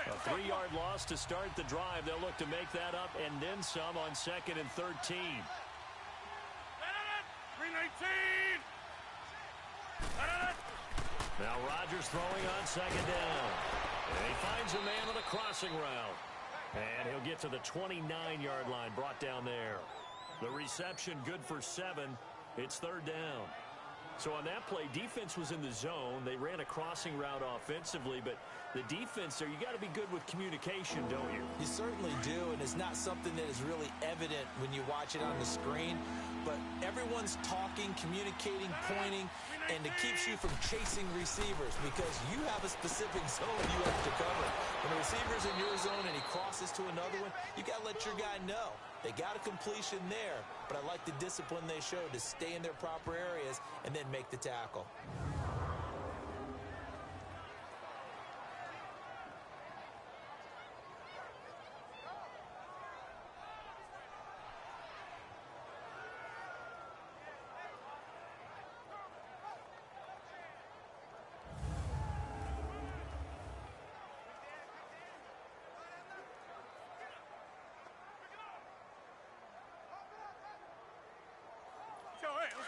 A 3-yard loss to start the drive. They'll look to make that up and then some on 2nd and 13. 319. Now Rodgers throwing on 2nd down. And he finds a man on a crossing route. And he'll get to the 29-yard line, brought down there. The reception good for 7. It's 3rd down. So on that play, defense was in the zone. They ran a crossing route offensively, but the defense there, you got to be good with communication, don't you? You certainly do, and it's not something that is really evident when you watch it on the screen. But everyone's talking, communicating, pointing, and it keeps you from chasing receivers because you have a specific zone you have to cover. When the receiver's in your zone and he crosses to another one, you got to let your guy know. They got a completion there, but I like the discipline they showed to stay in their proper areas and then make the tackle.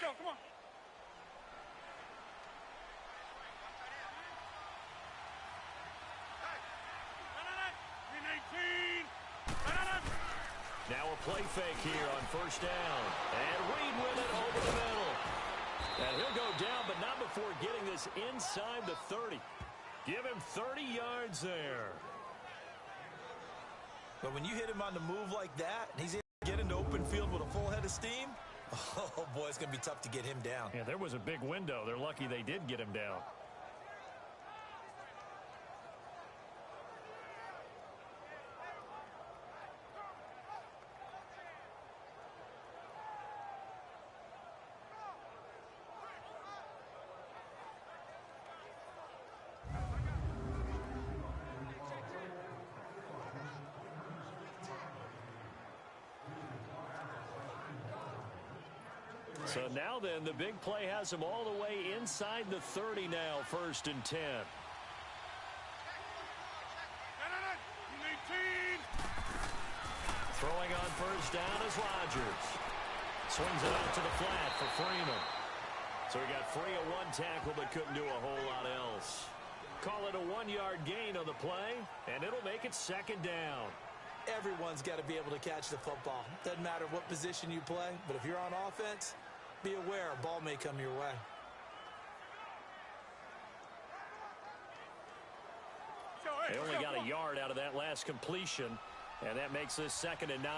Come on. Now a play fake here on first down. And Reed with it over the middle. And he'll go down, but not before getting this inside the 30. Give him 30 yards there. But when you hit him on the move like that, and he's able to get into open field with a full head of steam, oh, boy, it's going to be tough to get him down. Yeah, there was a big window. They're lucky they did get him down. So now then, the big play has him all the way inside the 30 now, 1st and 10. Throwing on first down is Rodgers. Swings it out to the flat for Freeman. So he got free of one tackle but couldn't do a whole lot else. Call it a 1-yard gain on the play, and it'll make it 2nd down. Everyone's got to be able to catch the football. Doesn't matter what position you play, but if you're on offense, be aware a ball may come your way. They only got a yard out of that last completion, and that makes this 2nd and 9.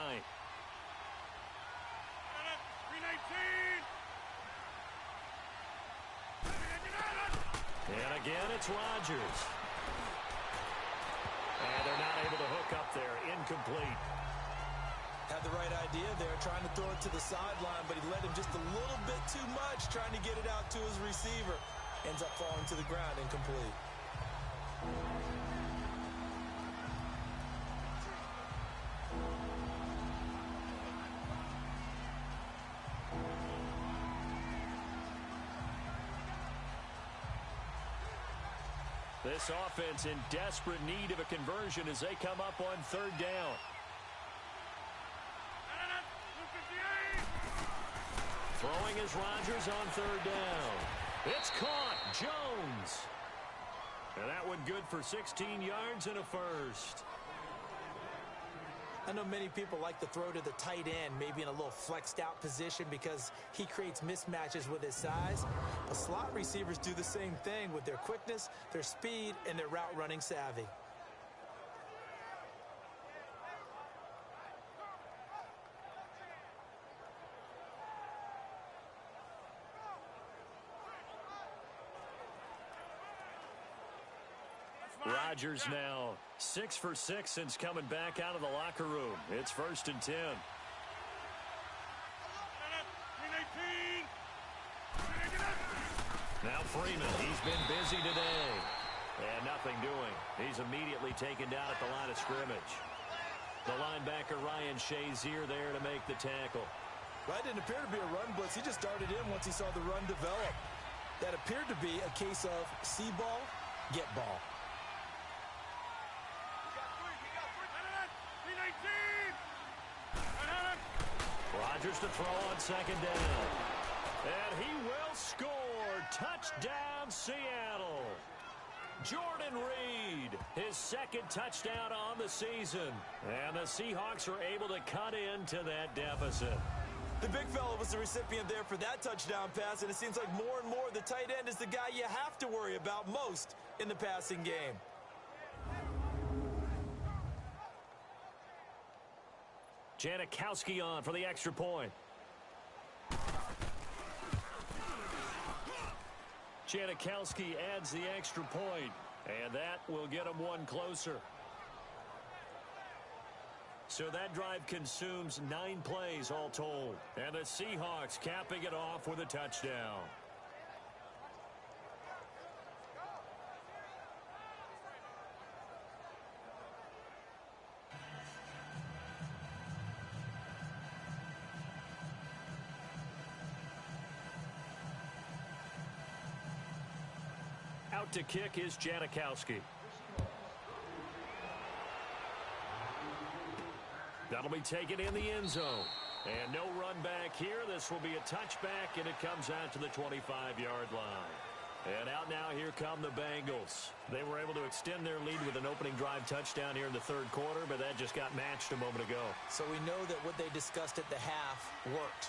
And again, it's Rodgers. And they're not able to hook up there. Incomplete. Had the right idea there, trying to throw it to the sideline, but he led him just a little bit too much, trying to get it out to his receiver. Ends up falling to the ground, incomplete. This offense in desperate need of a conversion as they come up on 3rd down. Throwing is Rodgers on 3rd down. It's caught. Jones. And that one good for 16 yards and a first. I know many people like to throw to the tight end, maybe in a little flexed out position because he creates mismatches with his size. But slot receivers do the same thing with their quickness, their speed, and their route running savvy. Rodgers now 6 for 6 since coming back out of the locker room. It's 1st and 10. Now Freeman, he's been busy today. And nothing doing. He's immediately taken down at the line of scrimmage. The linebacker Ryan Shazier there to make the tackle. That didn't appear to be a run blitz. He just started in once he saw the run develop. That appeared to be a case of see ball, get ball. Rodgers to throw on 2nd down. And he will score. Touchdown, Seattle. Jordan Reed, his 2nd touchdown on the season. And the Seahawks are able to cut into that deficit. The big fella was the recipient there for that touchdown pass, and it seems like more and more the tight end is the guy you have to worry about most in the passing game. Janikowski on for the extra point. Janikowski adds the extra point, and that will get him one closer. So that drive consumes 9 plays all told, and the Seahawks capping it off with a touchdown. Out to kick is Janikowski. That'll be taken in the end zone. And no run back here. This will be a touchback, and it comes out to the 25-yard line. And out now, here come the Bengals. They were able to extend their lead with an opening drive touchdown here in the third quarter, but that just got matched a moment ago. So we know that what they discussed at the half worked.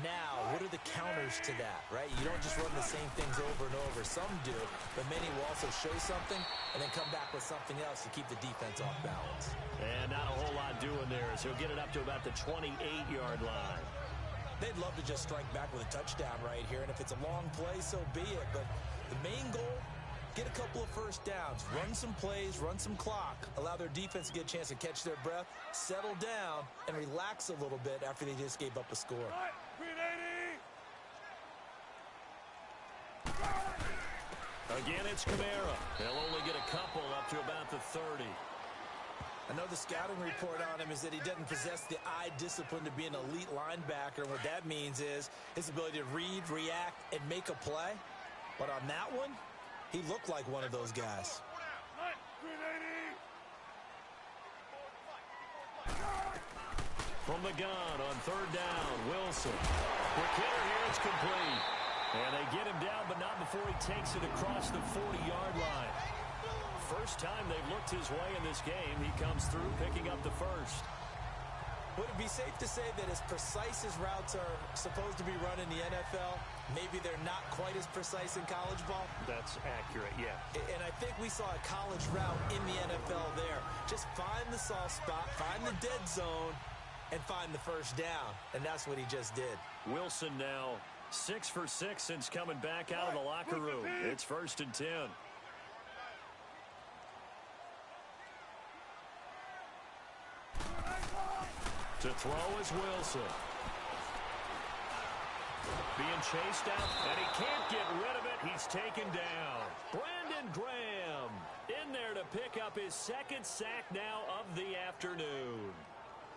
Now, what are the counters to that, right? You don't just run the same things over and over. Some do, but many will also show something and then come back with something else to keep the defense off balance. And not a whole lot doing there, as he'll get it up to about the 28-yard line. They'd love to just strike back with a touchdown right here, and if it's a long play, so be it. But the main goal, get a couple of first downs, run some plays, run some clock, allow their defense to get a chance to catch their breath, settle down, and relax a little bit after they just gave up a score. Again, it's Kamara. They'll only get a couple up to about the 30. I know the scouting report on him is that he doesn't possess the eye discipline to be an elite linebacker. And what that means is his ability to read, react, and make a play. But on that one, he looked like one of those guys. From the gun on third down, Wilson. The kicker here is complete. And they get him down, but not before he takes it across the 40-yard line. First time they've looked his way in this game. He comes through picking up the first. Would it be safe to say that as precise as routes are supposed to be run in the NFL, maybe they're not quite as precise in college ball? That's accurate, yeah. And I think we saw a college route in the NFL there. Just find the soft spot, find the dead zone, and find the first down. And that's what he just did. Wilson now 6 for 6 since coming back out of the locker room. It's 1st and 10. To throw is Wilson. Being chased out, and he can't get rid of it. He's taken down. Brandon Graham in there to pick up his second sack now of the afternoon.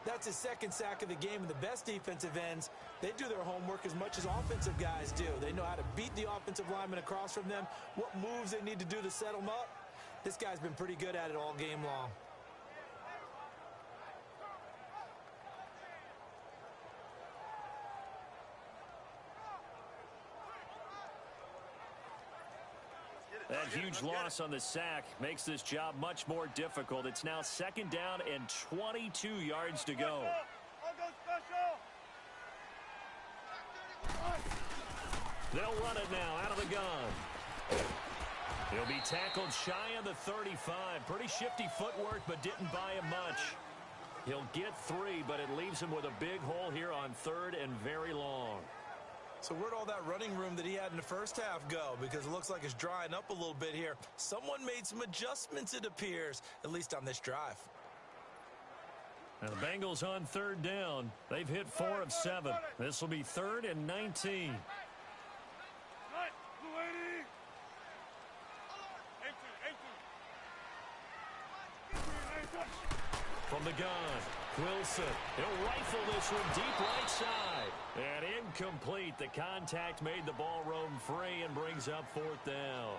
That's his second sack of the game, and the best defensive ends, they do their homework as much as offensive guys do. They know how to beat the offensive lineman across from them, what moves they need to do to set them up. This guy's been pretty good at it all game long. That huge loss on the sack makes this job much more difficult. It's now 2nd down and 22 yards to go. They'll run it now out of the gun. He'll be tackled shy of the 35. Pretty shifty footwork, but didn't buy him much. He'll get 3, but it leaves him with a big hole here on 3rd and very long. So where'd all that running room that he had in the first half go? Because it looks like it's drying up a little bit here. Someone made some adjustments, it appears, at least on this drive. Now the Bengals on 3rd down. They've hit 4 of 7. This will be 3rd and 19. From the gun, Wilson. He'll rifle this one deep right side. And incomplete. The contact made the ball roam free and brings up 4th down.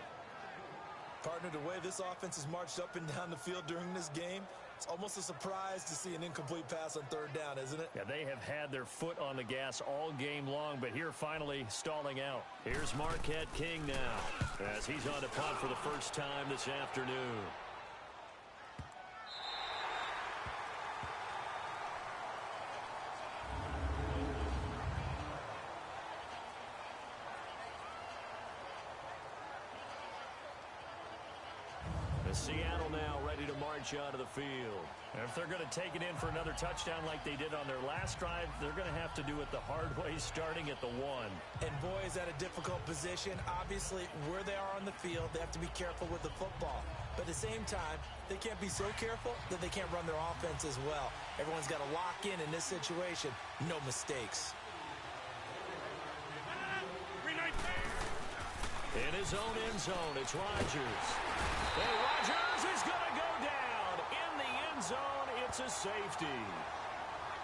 Partner, the way this offense has marched up and down the field during this game, it's almost a surprise to see an incomplete pass on 3rd down, isn't it? Yeah, they have had their foot on the gas all game long, but here finally stalling out. Here's Marquette King now as he's on to punt for the first time this afternoon. Seattle now ready to march out of the field. And if they're going to take it in for another touchdown like they did on their last drive, they're going to have to do it the hard way, starting at the 1. And boy, is that a difficult position. Obviously, where they are on the field, they have to be careful with the football. But at the same time, they can't be so careful that they can't run their offense as well. Everyone's got to lock in this situation. No mistakes. In his own end zone, it's Rodgers. And Rodgers is going to go down. In the end zone, it's a safety.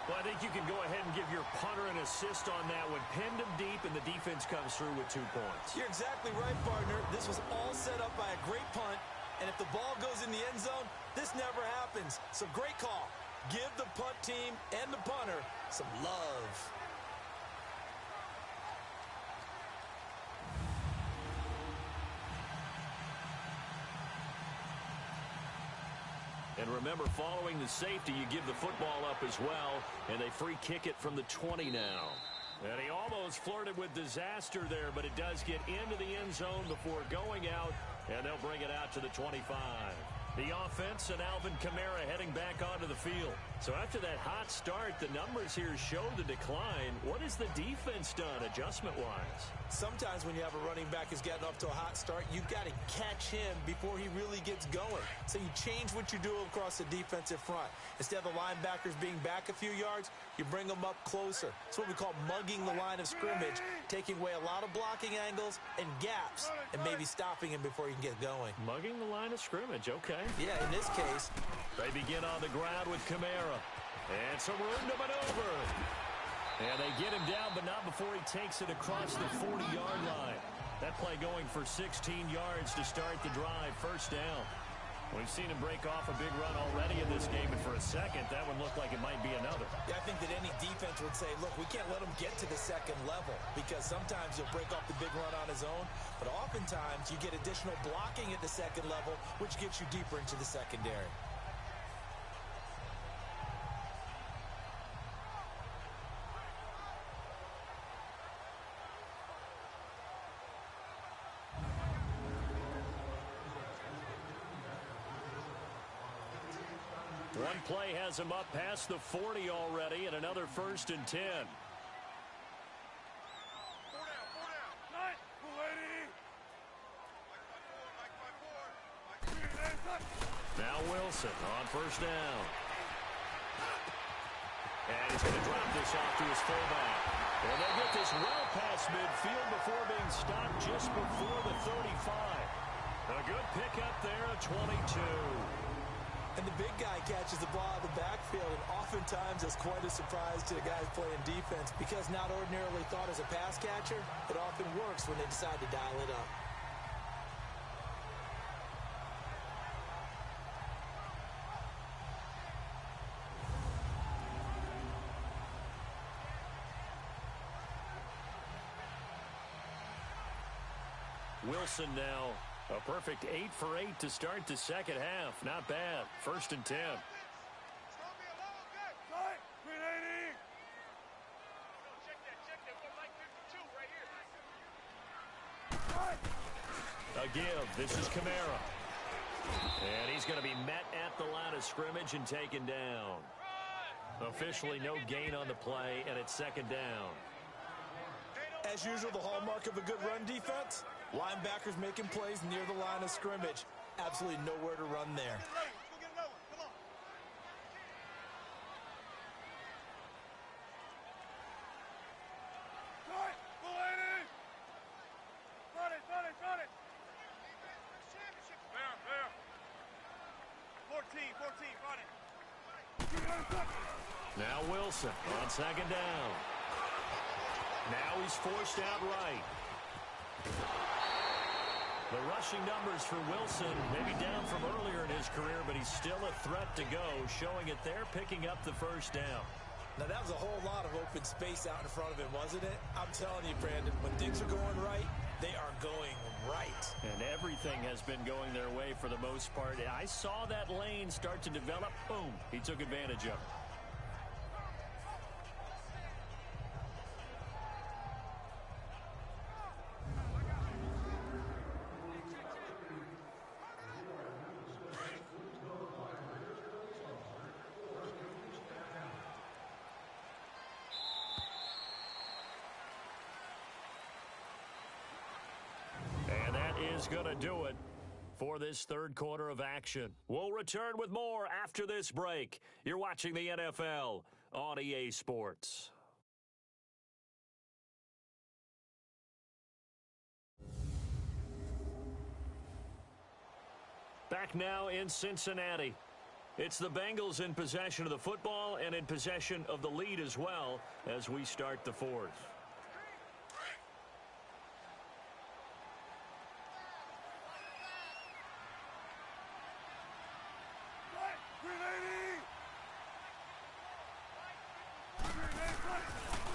Well, I think you can go ahead and give your punter an assist on that one. Pinned him deep, and the defense comes through with 2 points. You're exactly right, partner. This was all set up by a great punt, and if the ball goes in the end zone, this never happens. So great call. Give the punt team and the punter some love. And remember, following the safety, you give the football up as well, and they free kick it from the 20 now. And he almost flirted with disaster there, but it does get into the end zone before going out, and they'll bring it out to the 25. The offense and Alvin Kamara heading back onto the field. So after that hot start, the numbers here show the decline. What has the defense done adjustment-wise? Sometimes when you have a running back who's getting off to a hot start, you've got to catch him before he really gets going. So you change what you do across the defensive front. Instead of the linebackers being back a few yards, you bring them up closer. It's what we call mugging the line of scrimmage, taking away a lot of blocking angles and gaps, and maybe stopping him before he can get going. Mugging the line of scrimmage, okay. Yeah, in this case. They begin on the ground with Kamara. And some room to maneuver. And they get him down, but not before he takes it across the 40-yard line. That play going for 16 yards to start the drive. First down. We've seen him break off a big run already in this game, and for a second, that one looked like it might be another. Yeah, I think that any defense would say, look, we can't let him get to the second level, because sometimes he'll break off the big run on his own, but oftentimes you get additional blocking at the second level, which gets you deeper into the secondary. One play has him up past the 40 already, and another 1st and 10. Now Wilson on 1st down. And he's going to drop this off to his fullback. And they'll get this well past midfield before being stopped just before the 35. A good pickup there at 22. And the big guy catches the ball out of the backfield, and oftentimes it's quite a surprise to the guys playing defense, because not ordinarily thought as a pass catcher, it often works when they decide to dial it up. Wilson now. A perfect 8 for 8 to start the second half. Not bad. 1st and 10. A give. This is Kamara. And he's going to be met at the line of scrimmage and taken down. Officially no gain on the play, and it's 2nd down. As usual, the hallmark of a good run defense, linebackers making plays near the line of scrimmage. Absolutely nowhere to run there. Now Wilson on 2nd down. Now he's forced out right. The rushing numbers for Wilson maybe down from earlier in his career, but he's still a threat to go, showing it there, picking up the 1st down. Now, that was a whole lot of open space out in front of him, wasn't it? I'm telling you, Brandon, when things are going right, they are going right. And everything has been going their way for the most part. I saw that lane start to develop. Boom. He took advantage of it. Going to do it for this 3rd quarter of action. We'll return with more after this break. You're watching the NFL on EA Sports. Back now in Cincinnati. It's the Bengals in possession of the football and in possession of the lead as well as we start the 4th.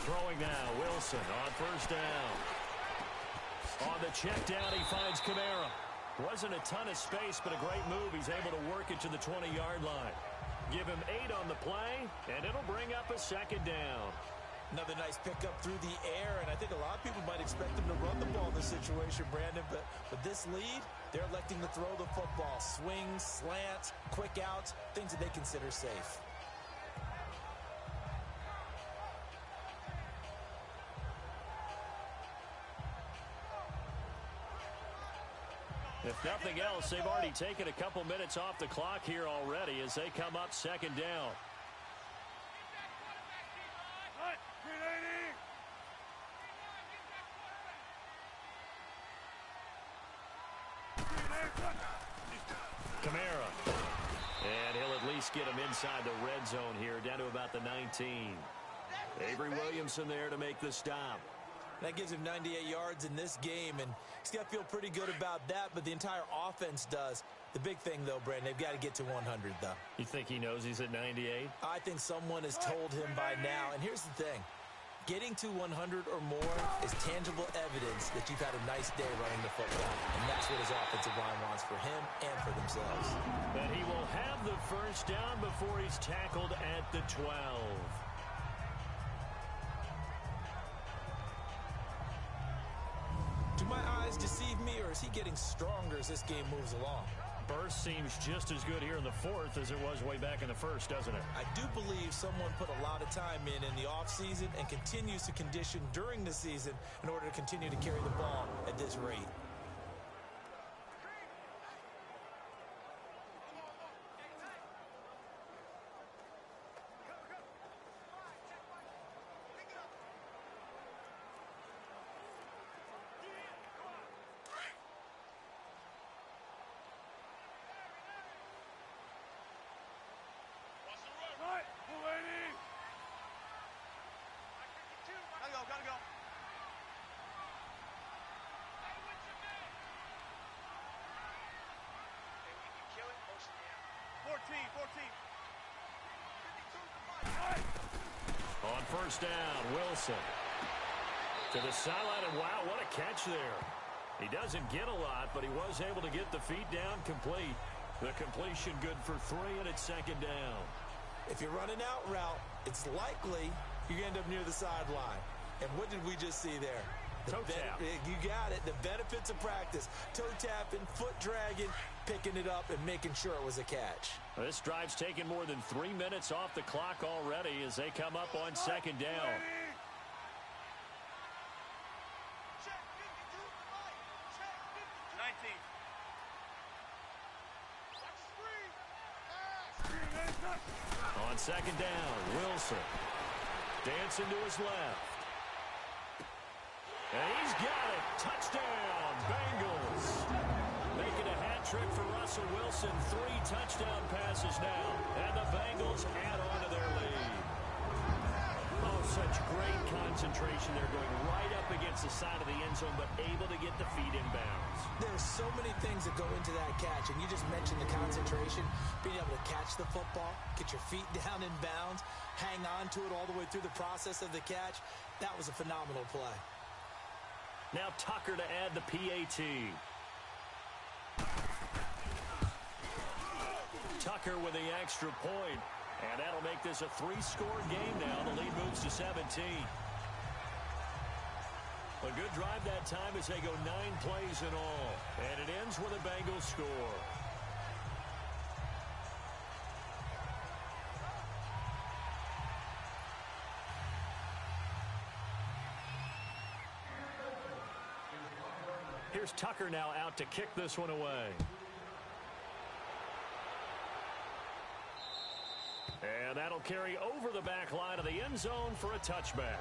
Throwing now, Wilson on first down. On the check down, he finds Kamara. Wasn't a ton of space, but a great move. He's able to work it to the 20-yard line. Give him 8 on the play, and it'll bring up a second down. Another nice pickup through the air, and I think a lot of people might expect him to run the ball in this situation, Brandon, but with this lead, they're electing to throw the football. Swings, slants, quick outs, things that they consider safe. If nothing else, they've already taken a couple minutes off the clock here already as they come up second down. Kamara. And he'll at least get him inside the red zone here, down to about the 19. Avery Williamson there to make the stop. That gives him 98 yards in this game, and he's got to feel pretty good about that, but the entire offense does. The big thing, though, Brandon, they've got to get to 100, though. You think he knows he's at 98? I think someone has told him by now, and here's the thing. Getting to 100 or more is tangible evidence that you've had a nice day running the football, and that's what his offensive line wants for him and for themselves. And he will have the first down before he's tackled at the 12. Do my eyes deceive me, or is he getting stronger as this game moves along? Burst seems just as good here in the fourth as it was way back in the first, doesn't it? I do believe someone put a lot of time in the offseason and continues to condition during the season in order to continue to carry the ball at this rate. Gotta go. 14. On first down, Wilson. To the sideline, and wow, what a catch there. He doesn't get a lot, but he was able to get the feet down complete. The completion good for 3, and it's second down. If you're running out route, it's likely you end up near the sideline. And what did we just see there? Toe tap. You got it. The benefits of practice. Toe tapping, foot dragging, picking it up, and making sure it was a catch. This drive's taken more than 3 minutes off the clock already as they come up on second down. On second down, Wilson. Dancing to his left. And he's got it. Touchdown, Bengals. Making a hat trick for Russell Wilson. 3 touchdown passes now. And the Bengals add on to their lead. Oh, such great concentration. They're going right up against the side of the end zone, but able to get the feet in bounds. There's so many things that go into that catch, and you just mentioned the concentration, being able to catch the football, get your feet down in bounds, hang on to it all the way through the process of the catch. That was a phenomenal play. Now Tucker to add the PAT. Tucker with the extra point. And that'll make this a 3-score game now. The lead moves to 17. A good drive that time as they go 9 plays in all. And it ends with a Bengals score. Here's Tucker now out to kick this one away. And that'll carry over the back line of the end zone for a touchback.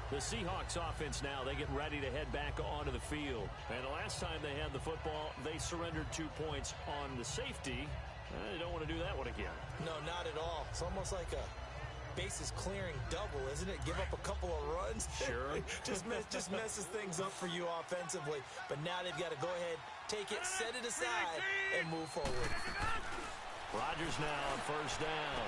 The Seahawks offense now, they get ready to head back onto the field. And the last time they had the football, they surrendered 2 points on the safety. They don't want to do that one again. No, not at all. It's almost like a bases clearing double, isn't it? Give up a couple of runs. Sure. just messes things up for you offensively. But now they've got to go ahead, take it, set it aside, and move forward. Rodgers now on first down.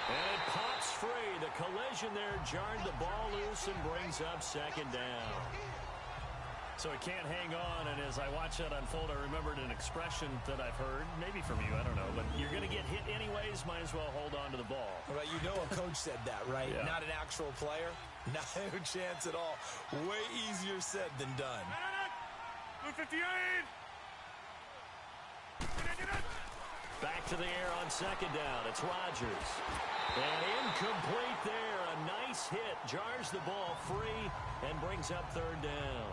And it pops free. The collision there jarred the ball loose and brings up second down. So it can't hang on, and as I watch that unfold, I remembered an expression that I've heard, maybe from you, I don't know, but you're going to get hit anyways, might as well hold on to the ball. Well, you know a coach said that, right? Yeah. Not an actual player. Not a chance at all. Way easier said than done. 58. Back to the air on second down. It's Rodgers. And incomplete there. A nice hit. Jars the ball free and brings up third down.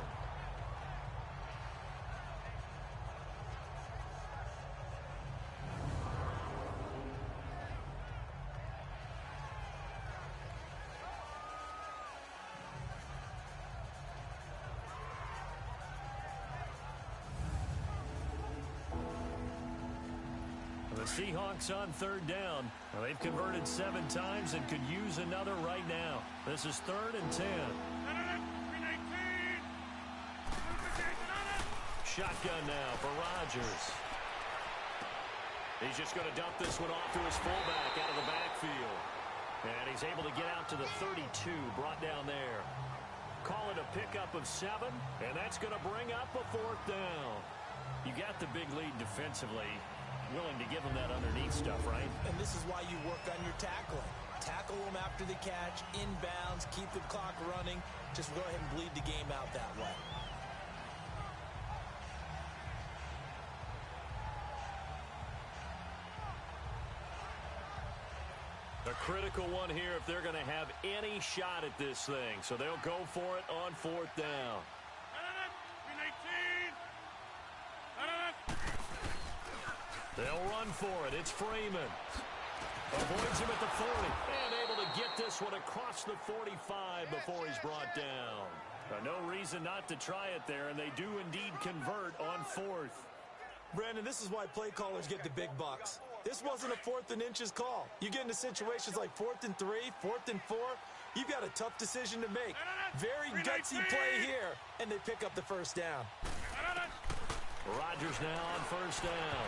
The Seahawks on third down. Well, they've converted 7 times and could use another right now. This is 3rd and 10. Shotgun now for Rodgers. He's just going to dump this one off to his fullback out of the backfield. And he's able to get out to the 32, brought down there. Call it a pickup of 7, and that's going to bring up a 4th down. You got the big lead defensively. Willing to give them that underneath stuff, right? And this is why you work on your tackling. Tackle them after the catch, inbounds, keep the clock running. Just go ahead and bleed the game out that way. A critical one here if they're going to have any shot at this thing. So they'll go for it on 4th down. They'll run for it. It's Freeman. Avoids him at the 40. And able to get this one across the 45 before he's brought down. No reason not to try it there, and they do indeed convert on 4th. Brandon, this is why play callers get the big bucks. This wasn't a 4th and inches call. You get into situations like 4th and 3, 4th and 4. You've got a tough decision to make. Very gutsy play here, and they pick up the first down. Rodgers now on first down.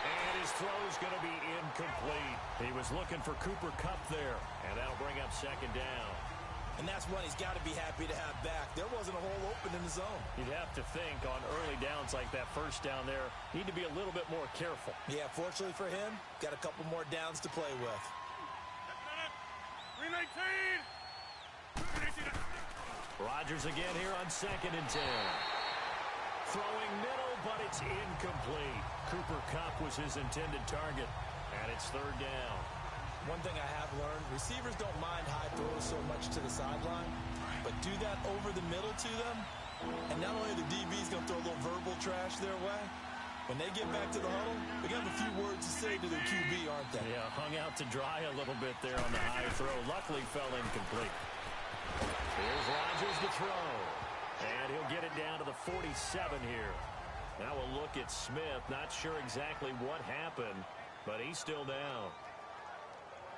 And his throw's going to be incomplete. He was looking for Cooper Kupp there, and that'll bring up second down. And that's one he's got to be happy to have back. There wasn't a hole open in the zone. You'd have to think on early downs like that first down there, need to be a little bit more careful. Yeah, fortunately for him, got a couple more downs to play with. Rodgers again here on 2nd and 10. Throwing middle, but it's incomplete. Cooper Kupp was his intended target, and it's 3rd down. One thing I have learned, receivers don't mind high throws so much to the sideline, but do that over the middle to them, and not only the DB's going to throw a little verbal trash their way, when they get back to the huddle, they got a few words to say to their QB, aren't they? Yeah, hung out to dry a little bit there on the high throw. Luckily fell incomplete. Here's Rodgers to throw. And he'll get it down to the 47 here. Now we'll look at Smith. Not sure exactly what happened, but he's still down.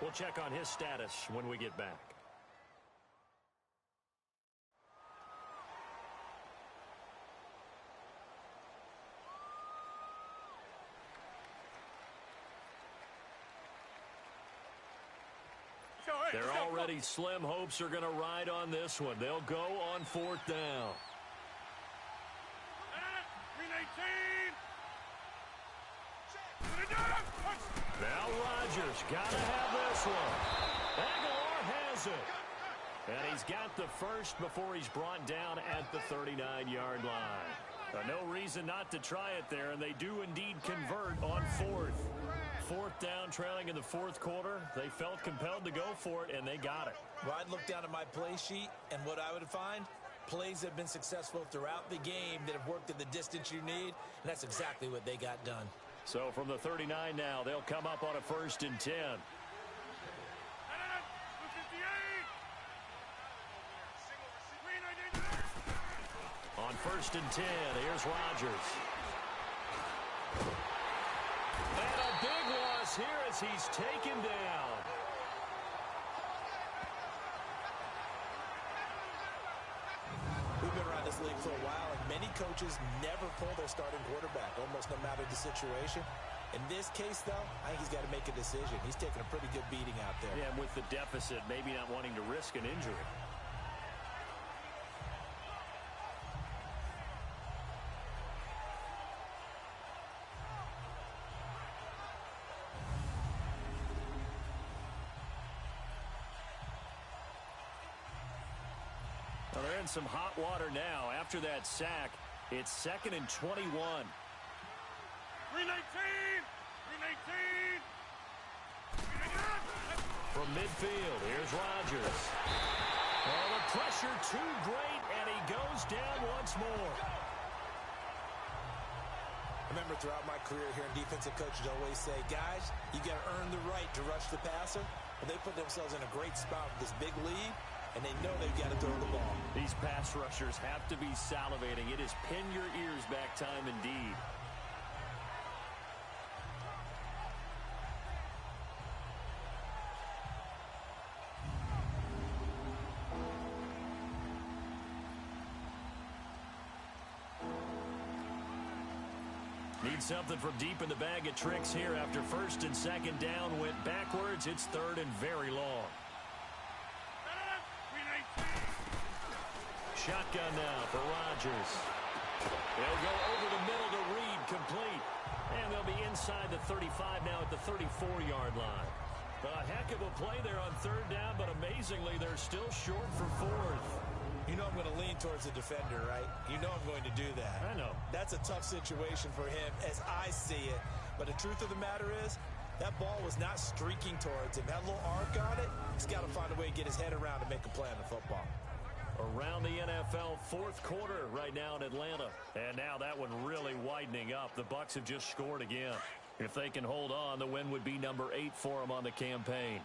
We'll check on his status when we get back. They're already slim hopes are going to ride on this one. They'll go on 4th down. Now Rodgers got to have this one. Aguilar has it. And he's got the first before he's brought down at the 39-yard line. No reason not to try it there, and they do indeed convert on 4th. 4th down, trailing in the 4th quarter. They felt compelled to go for it, and they got it. Well, I'd look down at my play sheet, and what I would find, plays have been successful throughout the game that have worked at the distance you need, and that's exactly what they got done. So from the 39 now, they'll come up on a 1st and 10. On 1st and 10, here's Rodgers. And a big loss here as he's taken down. We've been around this league for a while, and many coaches never pull their starting quarterback, almost no matter the situation. In this case, though, I think he's got to make a decision. He's taking a pretty good beating out there. Yeah, and with the deficit, maybe not wanting to risk an injury. Well, they're in some hot water now. After that sack, it's 2nd and 21. 319! 319! From midfield, here's Rodgers. Oh, the pressure too great, and he goes down once more. Remember, throughout my career here in defensive coaches always say, guys, you got to earn the right to rush the passer. Well, they put themselves in a great spot with this big lead, and they know they've got to throw the ball. These pass rushers have to be salivating. It is pin your ears back time indeed. Need something from deep in the bag of tricks here after 1st and 2nd down. Went backwards. It's 3rd and very long. Shotgun now for Rodgers. They'll go over the middle to Reed, complete. And they'll be inside the 35 now at the 34-yard line. A heck of a play there on 3rd down, but amazingly, they're still short for 4th. You know I'm going to lean towards the defender, right? You know I'm going to do that. I know. That's a tough situation for him as I see it. But the truth of the matter is, that ball was not streaking towards him. Had a little arc on it. He's got to find a way to get his head around and make a play on the football. Around the NFL, 4th quarter right now in Atlanta. And now that one really widening up. The Bucs have just scored again. If they can hold on, the win would be number 8 for them on the campaign.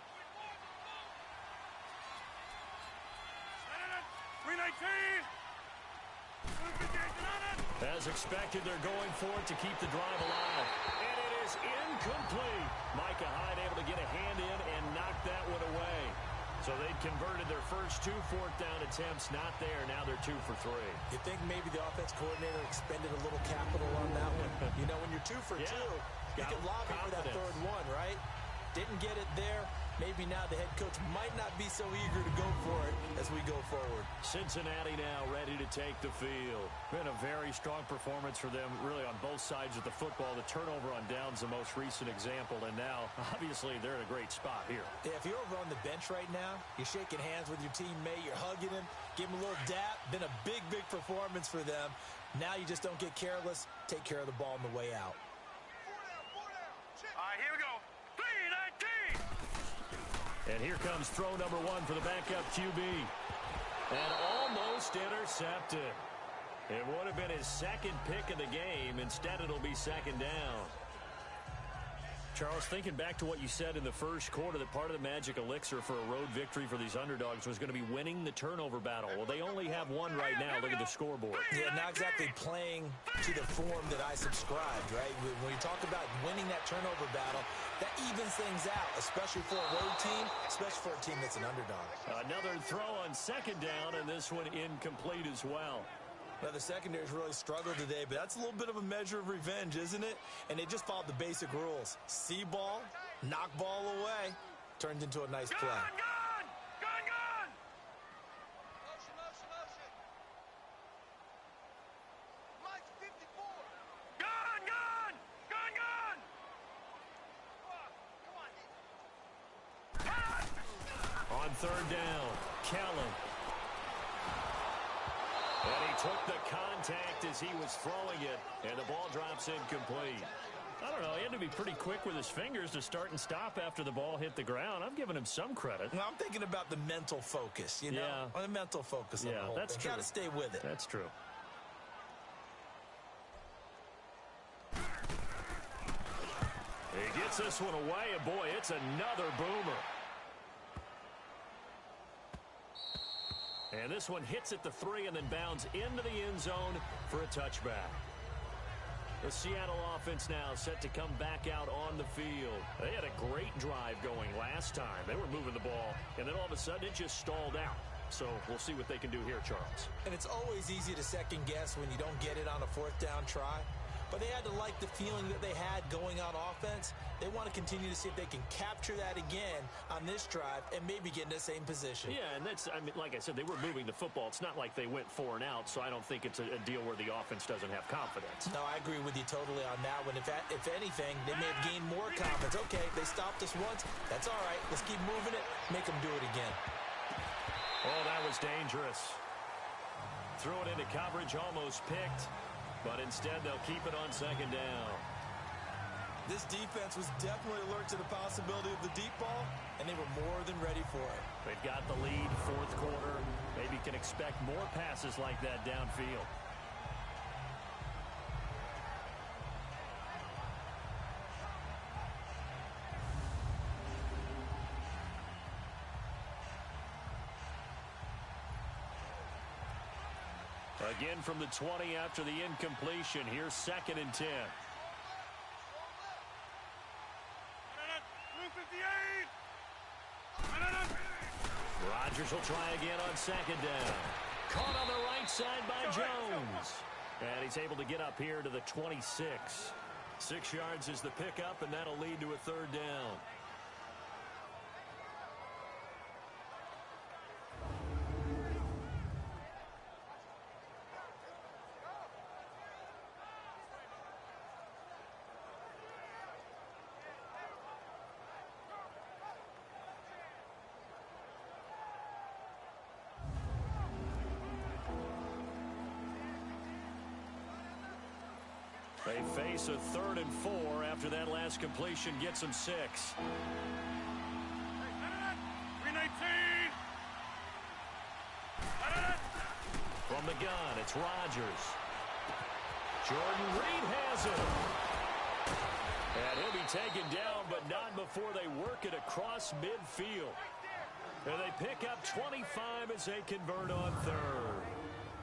319! As expected, they're going for it to keep the drive alive. And it is incomplete. Micah Hyde able to get a hand in and knock that one away. So they'd converted their first 2 4th down attempts. Not there. Now they're 2 for 3. You think maybe the offense coordinator expended a little capital on that one? You know, when you're 2 for 2, you can lobby for that 3rd one, right? Didn't get it there. Maybe now the head coach might not be so eager to go for it as we go forward. Cincinnati now ready to take the field. Been a very strong performance for them, really, on both sides of the football. The turnover on downs the most recent example, and now, obviously, they're in a great spot here. Yeah, if you're over on the bench right now, you're shaking hands with your teammate, you're hugging him, give him a little dap. Been a big, big performance for them. Now you just don't get careless. Take care of the ball on the way out. All right, here we go. 319! And here comes throw number 1 for the backup QB. And almost intercepted. It would have been his 2nd pick of the game. Instead, it'll be 2nd down. Charles, thinking back to what you said in the first quarter, that part of the magic elixir for a road victory for these underdogs was going to be winning the turnover battle. Well, they only have one right now. Look at the scoreboard. Yeah, not exactly playing to the form that I subscribed, right? When you talk about winning that turnover battle, that evens things out, especially for a road team, especially for a team that's an underdog. Another throw on 2nd down, and this one incomplete as well. Now, the secondary's really struggled today, but that's a little bit of a measure of revenge, isn't it? And they just followed the basic rules. See ball, knock ball away, turned into a nice play. Gun! Motion. Mike's 54. Gun! Come on, On 3rd down, Kellen. And he took the contact as he was throwing it, and the ball drops incomplete. I don't know, he had to be pretty quick with his fingers to start and stop after the ball hit the ground. I'm giving him some credit. Well, I'm thinking about the mental focus, you know? Yeah. The mental focus on the whole that's thing. true. Got to stay with it. That's true. He gets this one away, and boy, it's another boomer. And this one hits at the 3 and then bounds into the end zone for a touchback. The Seattle offense now set to come back out on the field. They had a great drive going last time. They were moving the ball, and then all of a sudden it just stalled out. So we'll see what they can do here, Charles. And it's always easy to second guess when you don't get it on a 4th down try. but they had to like the feeling that they had going on offense. They want to continue to see if they can capture that again on this drive and maybe get in the same position. Yeah, and that's, I mean, like I said, they were moving the football. It's not like they went 4 and out, so I don't think it's a deal where the offense doesn't have confidence. No, I agree with you totally on that one. If anything, they may have gained more confidence. Okay, they stopped us once. That's all right. Let's keep moving it. Make them do it again. Oh, that was dangerous. Threw it into coverage, almost picked, but instead they'll keep it on second down. This defense was definitely alert to the possibility of the deep ball, and they were more than ready for it. They've got the lead, fourth quarter. Maybe can expect more passes like that downfield. Again from the 20 after the incompletion. Here's 2nd and 10. Rodgers will try again on 2nd down. Caught on the right side by Jones. And he's able to get up here to the 26. 6 yards is the pickup, and that'll lead to a 3rd down. They face a 3rd and 4 after that last completion gets them 6. 319. From the gun, it's Rodgers. Jordan Reed has it. And he'll be taken down, but not before they work it across midfield. And they pick up 25 as they convert on 3rd.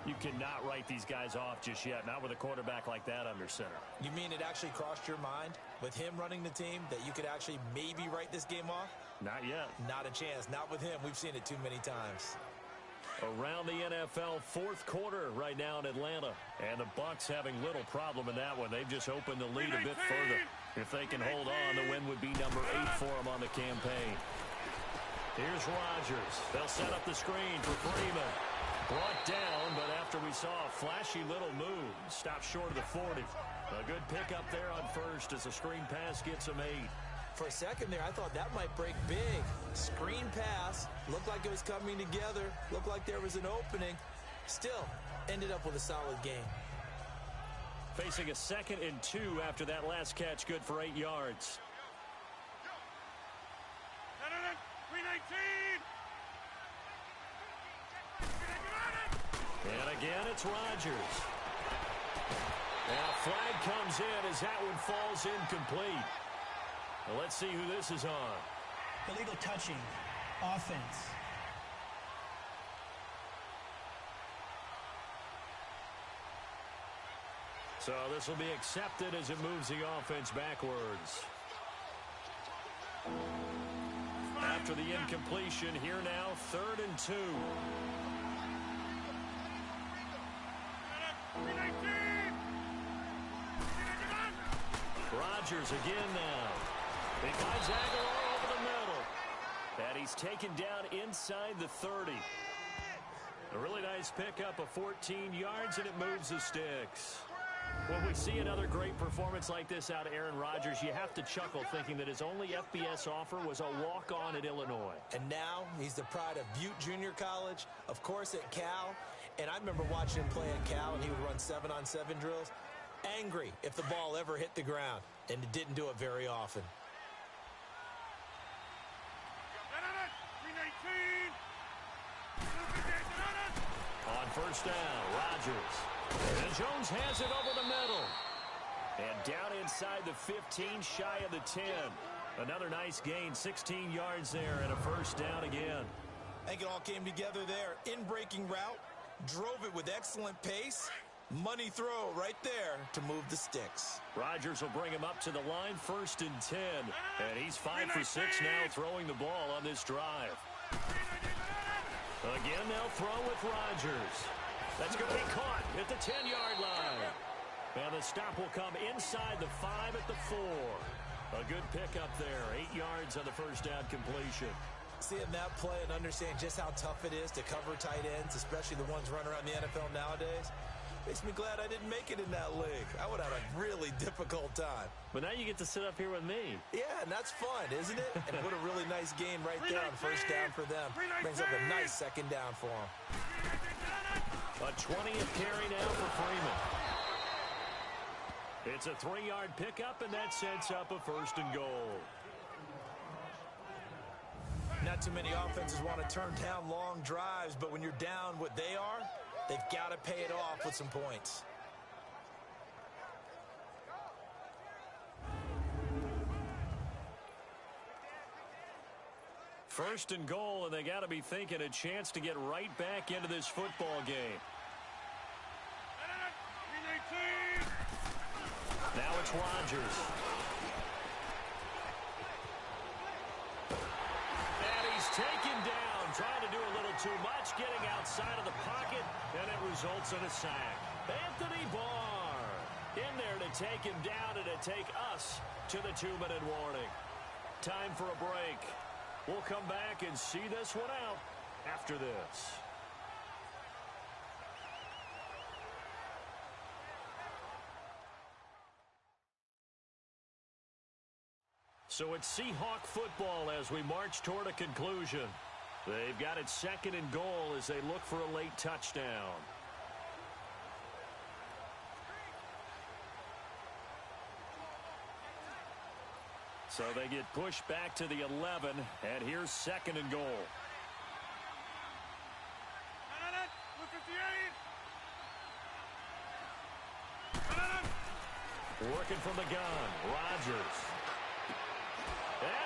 You cannot write these guys off just yet, not with a quarterback like that under center. You mean it actually crossed your mind with him running the team that you could actually maybe write this game off? Not yet. Not a chance. Not with him. We've seen it too many times. Around the NFL, fourth quarter right now in Atlanta. And the Bucs having little problem in that one. They've just opened the lead a bit further. If they can hold on, the win would be number 8 for them on the campaign. Here's Rodgers. They'll set up the screen for Freeman. Brought down, but after we saw a flashy little move, stopped short of the 40. A good pickup there on 1st as the screen pass gets him 8. For a second there, I thought that might break big. Screen pass. Looked like it was coming together. Looked like there was an opening. Still, ended up with a solid game. Facing a 2nd and 2 after that last catch, good for 8 yards. 319. And again, it's Rodgers. Now, flag comes in as that one falls incomplete. Well, let's see who this is on. Illegal touching. Offense. So this will be accepted as it moves the offense backwards. After the incompletion, here now, 3rd and 2. Rodgers again now. He finds Aguilar over the middle. And he's taken down inside the 30. A really nice pickup of 14 yards, and it moves the sticks. When we see another great performance like this out of Aaron Rodgers, you have to chuckle thinking that his only FBS offer was a walk-on at Illinois. And now he's the pride of Butte Junior College, of course at Cal. And I remember watching him play at Cal, and he would run 7-on-7 drills. Angry if the ball ever hit the ground, and it didn't do it very often. 319. On 1st down, Rodgers. And Jones has it over the middle. And down inside the 15, shy of the 10. Another nice gain, 16 yards there, and a 1st down again. I think it all came together there. In-breaking route, drove it with excellent pace. Money throw right there to move the sticks. Rodgers will bring him up to the line, 1st and 10. And he's 5 for 6 now, throwing the ball on this drive. Again, they'll throw with Rodgers. That's going to be caught at the 10-yard line. And the stop will come inside the 5 at the 4. A good pickup there. 8 yards on the first down completion. Seeing that play and understanding just how tough it is to cover tight ends, especially the ones running around the NFL nowadays, makes me glad I didn't make it in that league. I would have a really difficult time. But now you get to sit up here with me. Yeah, and that's fun, isn't it? And what a really nice game right there on first down for them. Brings up a nice second down for them. A 20th carry now for Freeman. It's a 3-yard pickup, and that sets up a 1st and goal. Not too many offenses want to turn down long drives, but when you're down what they are, they've got to pay it off with some points. First and goal, and they got to be thinking a chance to get right back into this football game. Now it's Rodgers. And he's taken down, trying to do a little too much, getting outside of the pocket, and it results in a sack. Anthony Barr in there to take him down and to take us to the 2-minute warning. Time for a break. We'll come back and see this one out after this. So it's Seahawk football as we march toward a conclusion. They've got it 2nd and goal as they look for a late touchdown. So they get pushed back to the 11, and here's 2nd and goal. Working from the gun, Rodgers.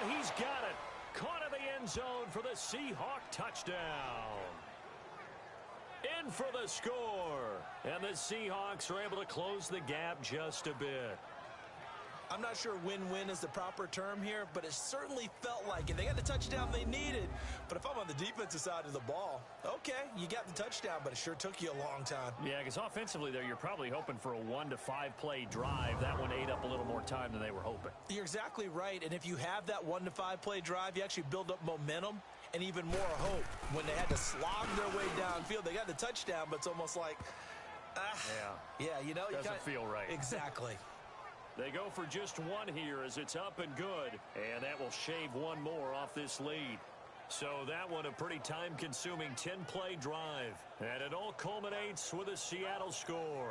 And he's got it. Caught in the end zone for the Seahawk touchdown. In for the score. And the Seahawks are able to close the gap just a bit. I'm not sure win-win is the proper term here, but it certainly felt like it. They got the touchdown they needed, but if I'm on the defensive side of the ball, okay, you got the touchdown, but it sure took you a long time. Yeah, because offensively there, you're probably hoping for a 1 to 5 play drive. That one ate up a little more time than they were hoping. You're exactly right, and if you have that 1 to 5 play drive, you actually build up momentum and even more hope. When they had to slog their way downfield, they got the touchdown, but it's almost like, yeah, you know, doesn't feel right. Exactly. They go for just one here as it's up and good, and that will shave one more off this lead. So that one a pretty time-consuming 10-play drive, and it all culminates with a Seattle score.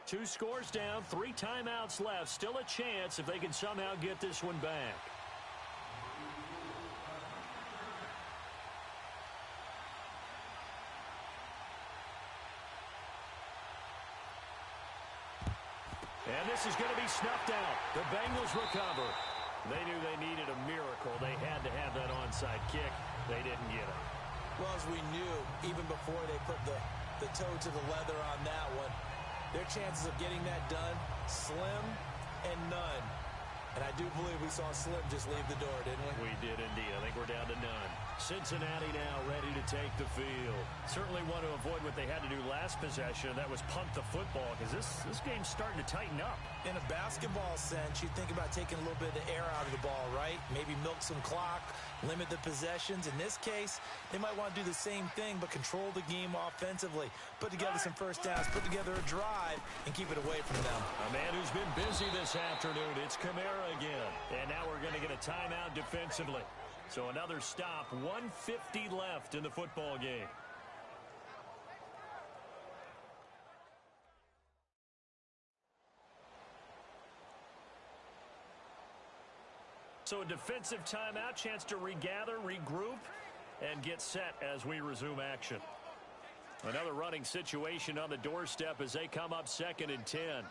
2 scores down, 3 timeouts left. Still a chance if they can somehow get this one back. And this is going to be snuffed out. The Bengals recover. They knew they needed a miracle. They had to have that onside kick. They didn't get it. Well, as we knew, even before they put the toe to the leather on that one, their chances of getting that done, slim and none. And I do believe we saw Slim just leave the door, didn't we? We did indeed. I think we're down to none. Cincinnati now ready to take the field. Certainly want to avoid what they had to do last possession. That was punt the football, because this game's starting to tighten up. In a basketball sense, you think about taking a little bit of the air out of the ball, right? Maybe milk some clock, limit the possessions. In this case, they might want to do the same thing, but control the game offensively. Put together some first downs, put together a drive, and keep it away from them. A man who's been busy this afternoon, it's Kamara again. And now we're going to get a timeout defensively. So another stop, 1:50 left in the football game. So a defensive timeout, chance to regather, regroup, and get set as we resume action. Another running situation on the doorstep as they come up 2nd and 10.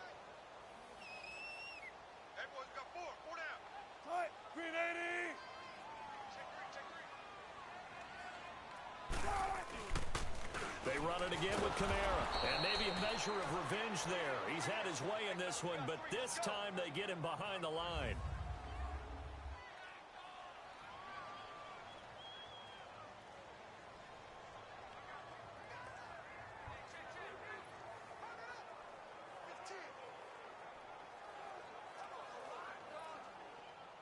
They run it again with Kamara, and maybe a measure of revenge there. He's had his way in this one, but this time they get him behind the line.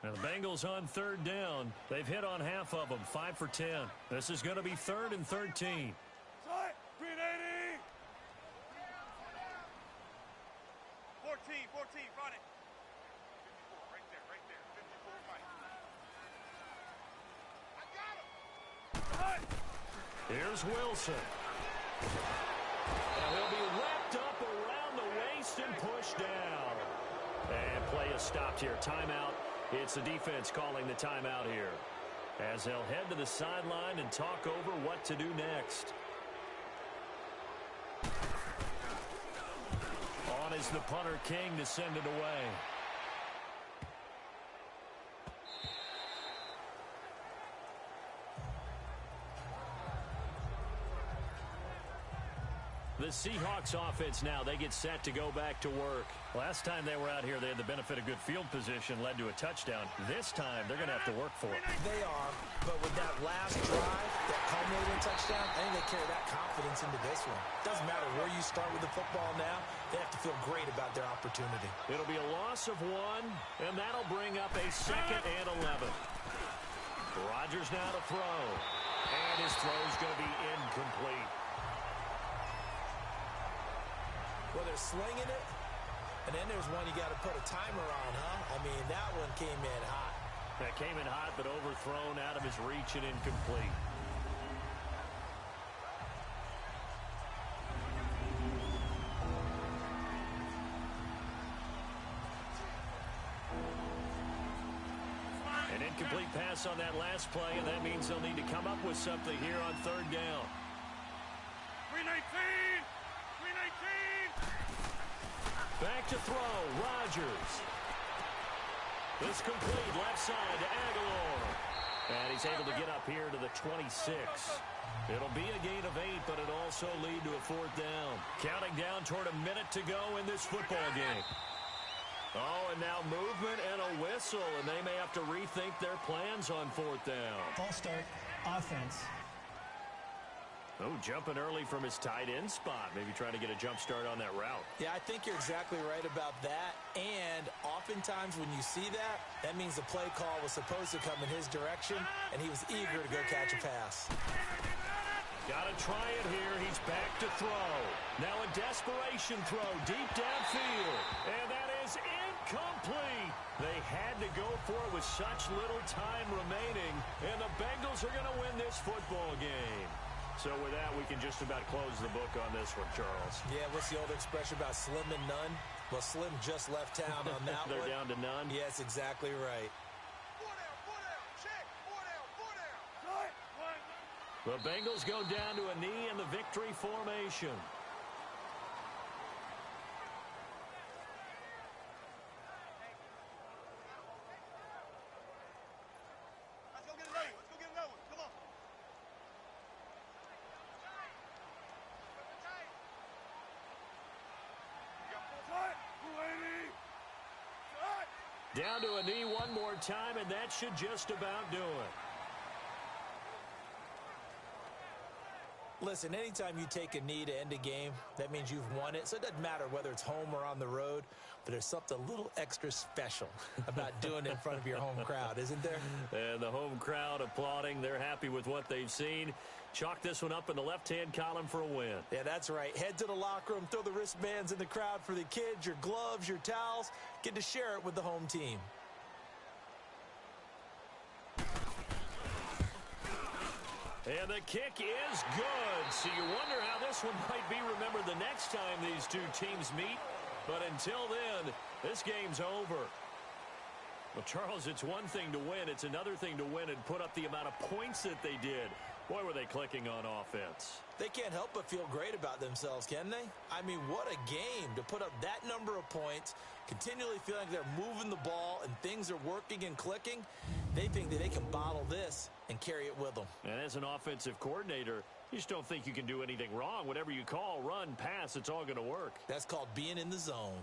And the Bengals on third down. They've hit on half of them, 5 for 10. This is going to be 3rd and 13. 380. 14, run it. 54, right there. 54, fight. I got him. Here's Wilson. And he'll be wrapped up around the waist and pushed down. And play is stopped here. Timeout. It's the defense calling the timeout here, as they'll head to the sideline and talk over what to do next. On is the punter King to send it away. The Seahawks offense now, they get set to go back to work. Last time they were out here, they had the benefit of good field position, led to a touchdown. This time, they're going to have to work for it. They are, but with that last drive, that culminating touchdown, I think they carry that confidence into this one. Doesn't matter where you start with the football now, they have to feel great about their opportunity. It'll be a loss of 1, and that'll bring up a 2nd and 11. Rodgers now to throw, and his throw's going to be incomplete. Well, they're slinging it, and then there's one you got to put a timer on, huh? I mean, that one came in hot. That came in hot, but overthrown out of his reach and incomplete. An incomplete pass on that last play, and that means they'll need to come up with something here on 3rd down. 319. Back to throw, Rodgers. This complete, left side to Aguilar. And he's able to get up here to the 26. It'll be a gain of 8, but it'll also lead to a 4th down. Counting down toward a minute to go in this football game. Oh, and now movement and a whistle, and they may have to rethink their plans on 4th down. False start, offense. Oh, jumping early from his tight end spot. Maybe trying to get a jump start on that route. Yeah, I think you're exactly right about that. And oftentimes when you see that, that means the play call was supposed to come in his direction, and he was eager to go catch a pass. Got to try it here. He's back to throw. Now a desperation throw deep downfield. And that is incomplete. They had to go for it with such little time remaining. And the Bengals are going to win this football game. So with that, we can just about close the book on this one, Charles. Yeah, what's the old expression about slim and none? Well, Slim just left town on that They're one. down to none? Yes, exactly right. 4 down, check, 4 down. The Bengals go down to a knee in the victory formation. Down to a knee one more time, and that should just about do it. Listen, anytime you take a knee to end a game, that means you've won it. So it doesn't matter whether it's home or on the road, but there's something a little extra special about doing it in front of your home crowd, isn't there? And the home crowd applauding. They're happy with what they've seen. Chalk this one up in the left-hand column for a win. Yeah, that's right. Head to the locker room, throw the wristbands in the crowd for the kids, your gloves, your towels. Get to share it with the home team. And the kick is good. So you wonder how this one might be remembered the next time these two teams meet. But until then, this game's over. Well, Charles, it's one thing to win. It's another thing to win and put up the amount of points that they did. Boy, were they clicking on offense. They can't help but feel great about themselves, can they? I mean, what a game to put up that number of points, continually feeling like they're moving the ball and things are working and clicking. They think that they can bottle this and carry it with them. And as an offensive coordinator, you just don't think you can do anything wrong. Whatever you call, run, pass, it's all going to work. That's called being in the zone.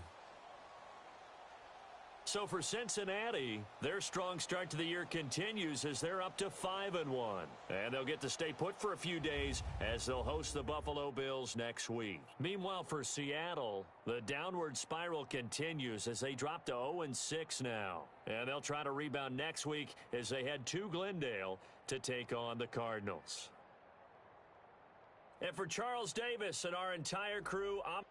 So for Cincinnati, their strong start to the year continues as they're up to 5-1. And they'll get to stay put for a few days as they'll host the Buffalo Bills next week. Meanwhile, for Seattle, the downward spiral continues as they drop to 0-6 now. And they'll try to rebound next week as they head to Glendale to take on the Cardinals. And for Charles Davis and our entire crew, I'm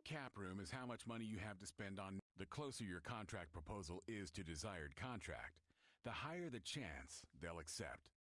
Cap room is how much money you have to spend on. The closer your contract proposal is to desired contract, the higher the chance they'll accept.